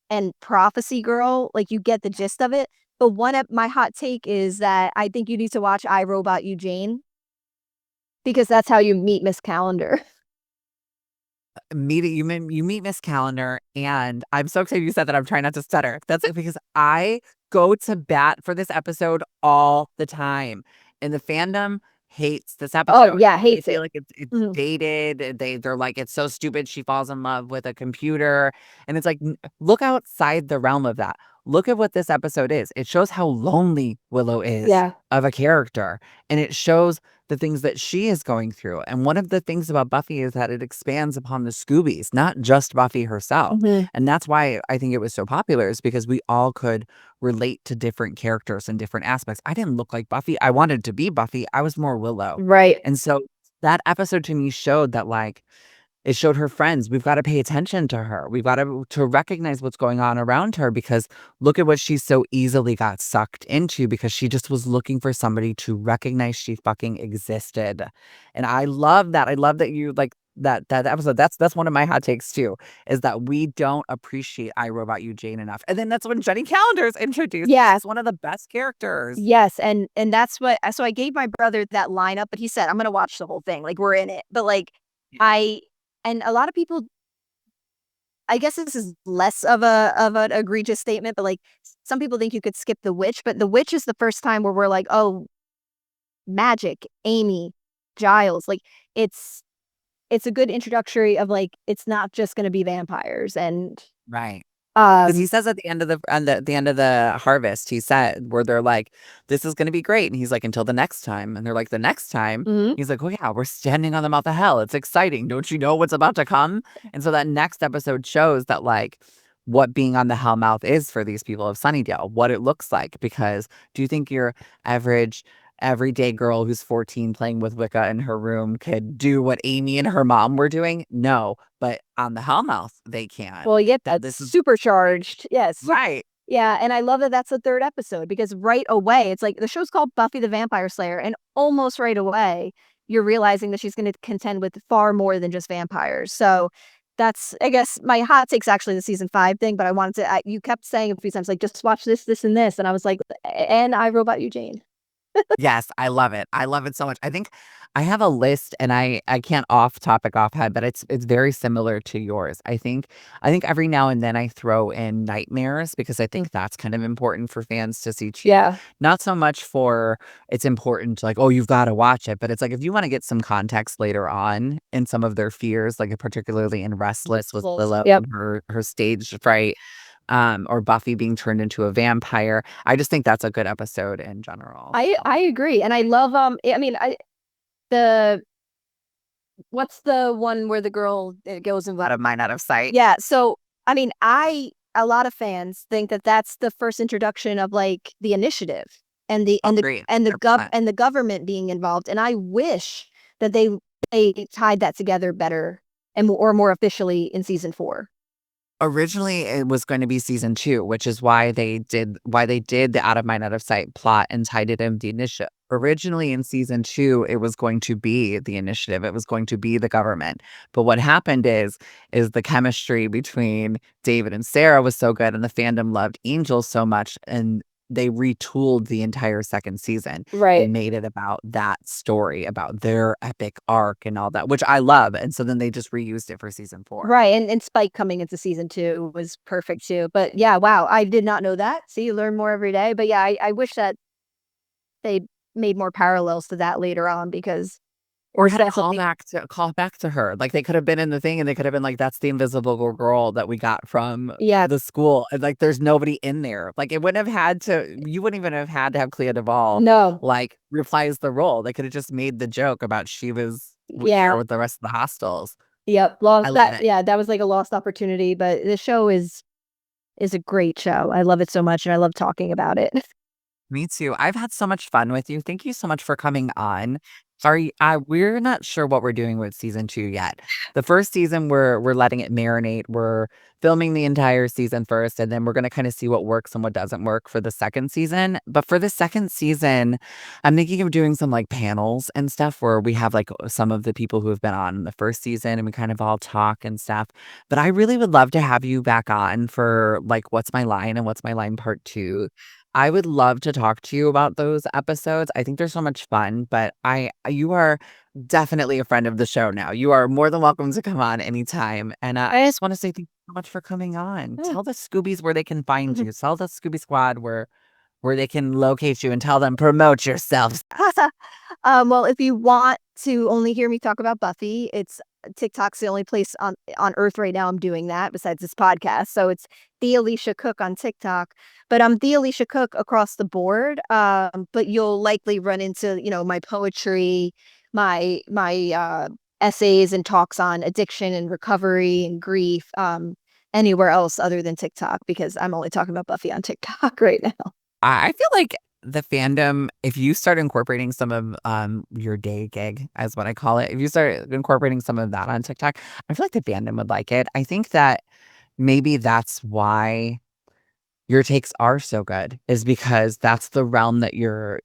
and Prophecy Girl, like, you get the gist of it. But one of my hot take is that I think you need to watch I, Robot You, Jane, because that's how you meet Miss Calendar. You meet Miss Calendar, and I'm so excited you said that. I'm trying not to stutter. That's because I go to bat for this episode all the time, and the fandom hates this episode. Oh yeah, They hates feel it. like it's Mhm. dated. They're like, it's so stupid. She falls in love with a computer, and it's like, look outside the realm of that. Look at what this episode is. It shows how lonely Willow is Yeah. of a character, and it shows the things that she is going through. And one of the things about Buffy is that it expands upon the Scoobies, not just Buffy herself. Mhm. And that's why I think it was so popular, is because we all could relate to different characters and different aspects. I didn't look like Buffy. I wanted to be Buffy. I was more Willow. Right. And so that episode to me showed that, like, it showed her friends, we've got to pay attention to her. We've got to recognize what's going on around her, because look at what she so easily got sucked into, because she just was looking for somebody to recognize she fucking existed. And I love that. I love that you like that episode. That's one of my hot takes too, is that we don't appreciate I, Robot You, Jane enough. And then that's when Jenny Calendar's introduced. Yeah. She's one of the best characters. Yes, and that's what, so I gave my brother that lineup, but he said, I'm gonna watch the whole thing. Like, we're in it. But like, and a lot of people, I guess this is less of an egregious statement, but like, some people think you could skip The Witch, but The Witch is the first time where we're like, oh, magic, Amy, Giles. Like, it's a good introductory of, like, it's not just gonna be vampires. And Right. Because he says at the end of the Harvest, he said, where they're like, this is going to be great. And he's like, until the next time. And they're like, the next time? Mhm. He's like, oh yeah, we're standing on the mouth of hell. It's exciting. Don't you know what's about to come? And so that next episode shows that, like, what being on the hell mouth is for these people of Sunnydale, what it looks like. Because do you think your average everyday girl who's 14 playing with Wicca in her room could do what Amy and her mom were doing? No, but on the Hellmouth, they can. Well, yep, That that's this is supercharged. Yes. right. Yeah, and I love that that's the 3rd episode, because right away, it's like, the show's called Buffy the Vampire Slayer, and almost right away, you're realizing that she's gonna contend with far more than just vampires. So that's, I guess, my hot take's actually the season 5 thing, but I wanted to, you kept saying a few times, like, just watch this, this, and this, and I was like, and I, Robot You, Jane. Yes, I love it. I love it so much. I think I have a list and I can't off topic offhand, but it's very similar to yours. I think every now and then I throw in nightmares because I think that's kind of important for fans to see too. Yeah. Not so much for it's important to like, oh, you've got to watch it, but it's like if you want to get some context later on in some of their fears, like particularly in Restless with Willow Yep. and her stage fright, or Buffy being turned into a vampire. I just think that's a good episode in general. I agree. And I love I mean the what's the one where the girl goes and Out of mind, out of sight. yeah, so I mean a lot of fans think that that's the first introduction of like the initiative and the Agreed. 100%. and the government being involved, and I wish that they tied that together better and or more officially in season 4. Originally, it was going to be season 2, which is why they did the out of mind, out of sight plot and tied it in the initiative. Originally in season 2, it was going to be the initiative. It was going to be the government. But what happened is the chemistry between David and Sarah was so good, and the fandom loved Angel so much, and they retooled the entire second season Right. and made it about that story, about their epic arc and all that, which I love. And so then they just reused it for season 4. Right, and Spike coming into season 2 was perfect too. But yeah, wow, I did not know that. See, you learn more every day. But yeah, I wish that they made more parallels to that later on because Or had a definitely call back to her. Like, they could have been in the thing, and they could have been like, "That's the invisible girl that we got from yeah, the school," and, like, there's nobody in there. Like, it wouldn't have had to you wouldn't even have had to have Clea Duvall, no. like, reprise the role. They could have just made the joke about she was there Yeah. with the rest of the hostiles. Yep. I Lost love that it. yeah, that was like a lost opportunity, but the show is a great show. I love it so much and I love talking about it. Me too. I've had so much fun with you. Thank you so much for coming on. Sorry, we're not sure what we're doing with season 2 yet. The first season, we're letting it marinate. We're filming the entire season first, and then we're gonna kind of see what works and what doesn't work for the second season. But for the second season, I'm thinking of doing some like panels and stuff where we have like some of the people who have been on in the first season, and we kind of all talk and stuff. But I really would love to have you back on for like What's My Line and What's My Line Part 2. I would love to talk to you about those episodes. I think they're so much fun, but you are definitely a friend of the show now. You are more than welcome to come on anytime. And I just want to say thank you so much for coming on. Yeah. Tell the Scoobies where they can find you. Tell the Scooby Squad where they can locate you and tell them promote yourselves. Well, if you want to only hear me talk about Buffy, it's TikTok's the only place on earth right now I'm doing that besides this podcast. So it's the Alicia Cook on TikTok, but I'm the Alicia Cook across the board. But you'll likely run into, my poetry, my essays and talks on addiction and recovery and grief, anywhere else other than TikTok because I'm only talking about Buffy on TikTok right now. I feel like the fandom, if you start incorporating some of your day gig, as what I call it, if you start incorporating some of that on TikTok, I feel like the fandom would like it. I think that maybe that's why your takes are so good, is because that's the realm that your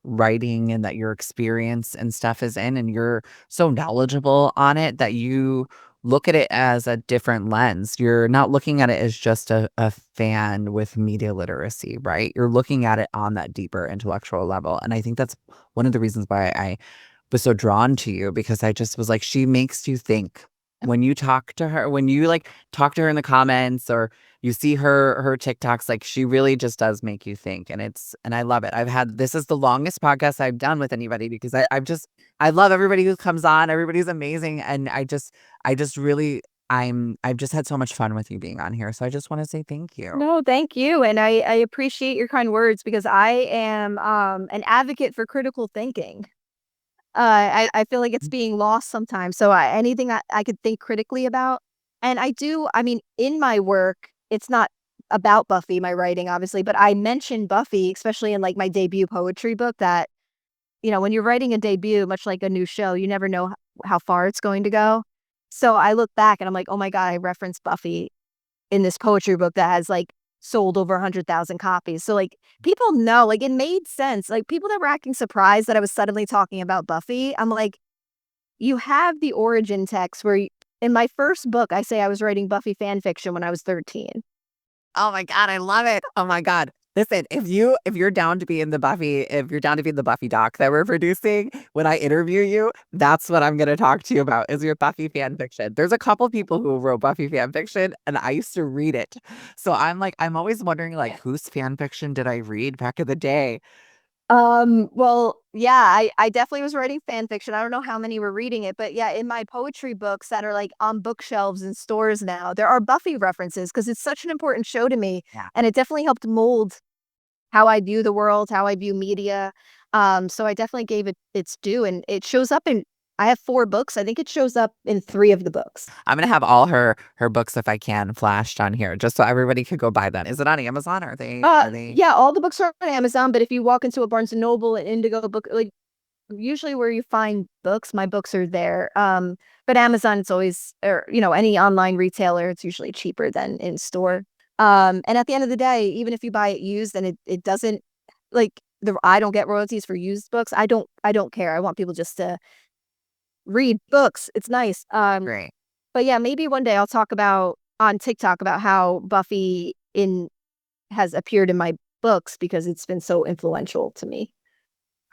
writing and that your experience and stuff is in, and you're so knowledgeable on it that you look at it as a different lens. You're not looking at it as just a fan with media literacy, right? You're looking at it on that deeper intellectual level. And I think that's one of the reasons why I was so drawn to you, because I just was like, she makes you think. When you talk to her, when you like talk to her in the comments or you see her TikToks, like she really just does make you think. And I love it. This is the longest podcast I've done with anybody because I love everybody who comes on. Everybody's amazing. And I just really I've just had so much fun with you being on here. So I just want to say thank you. No, thank you. And I appreciate your kind words because I am an advocate for critical thinking. I feel like it's being lost sometimes. So anything I could think critically about. And I mean, in my work, it's not about Buffy, my writing, obviously, but I mention Buffy, especially in like my debut poetry book that, when you're writing a debut, much like a new show, you never know how far it's going to go. So I look back and I'm like, oh my God, I referenced Buffy in this poetry book that has like sold over 100,000 copies. So like people know, like it made sense. Like people that were acting surprised that I was suddenly talking about Buffy. I'm like, you have the origin text where in my first book, I say I was writing Buffy fan fiction when I was 13. Oh my God, I love it. Oh my God. Listen, if you're down to be in the Buffy doc that we're producing, when I interview you, that's what I'm gonna talk to you about is your Buffy fan fiction. There's a couple people who wrote Buffy fan fiction, and I used to read it. So I'm always wondering like whose fan fiction did I read back in the day? Well, yeah, I definitely was writing fan fiction. I don't know how many were reading it, but yeah, in my poetry books that are like on bookshelves in stores now, there are Buffy references because it's such an important show to me, Yeah. and it definitely helped mold how I view the world, how I view media. So I definitely gave it its due, and it shows up in. I have 4 books. I think it shows up in 3 of the books. I'm gonna have all her books if I can flashed on here just so everybody could go buy them. Is it on Amazon? Are they Yeah, all the books are on Amazon, but if you walk into a Barnes and Noble, an Indigo book, like usually where you find books, my books are there. But Amazon, it's always, or any online retailer, it's usually cheaper than in store. And at the end of the day, even if you buy it used and it doesn't like I don't get royalties for used books. I don't care. I want people just to read books. It's nice. great? But yeah, maybe one day I'll talk about on TikTok about how Buffy in has appeared in my books because it's been so influential to me.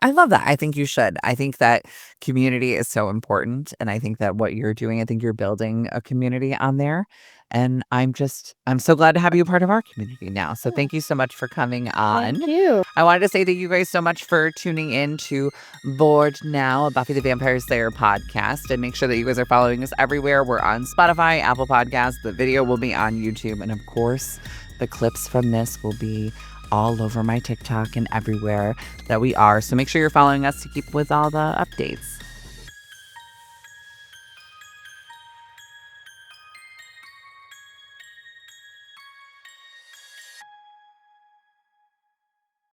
I love that. I think you should. I think that community is so important. And I think that what you're doing, I think you're building a community on there. And I'm so glad to have you a part of our community now. So thank you so much for coming on. Thank you. I wanted to say thank you guys so much for tuning in to Bored Now, a Buffy the Vampire Slayer podcast. And make sure that you guys are following us everywhere. We're on Spotify, Apple Podcasts. The video will be on YouTube. And of course, the clips from this will be all over my TikTok and everywhere that we are. So make sure you're following us to keep with all the updates.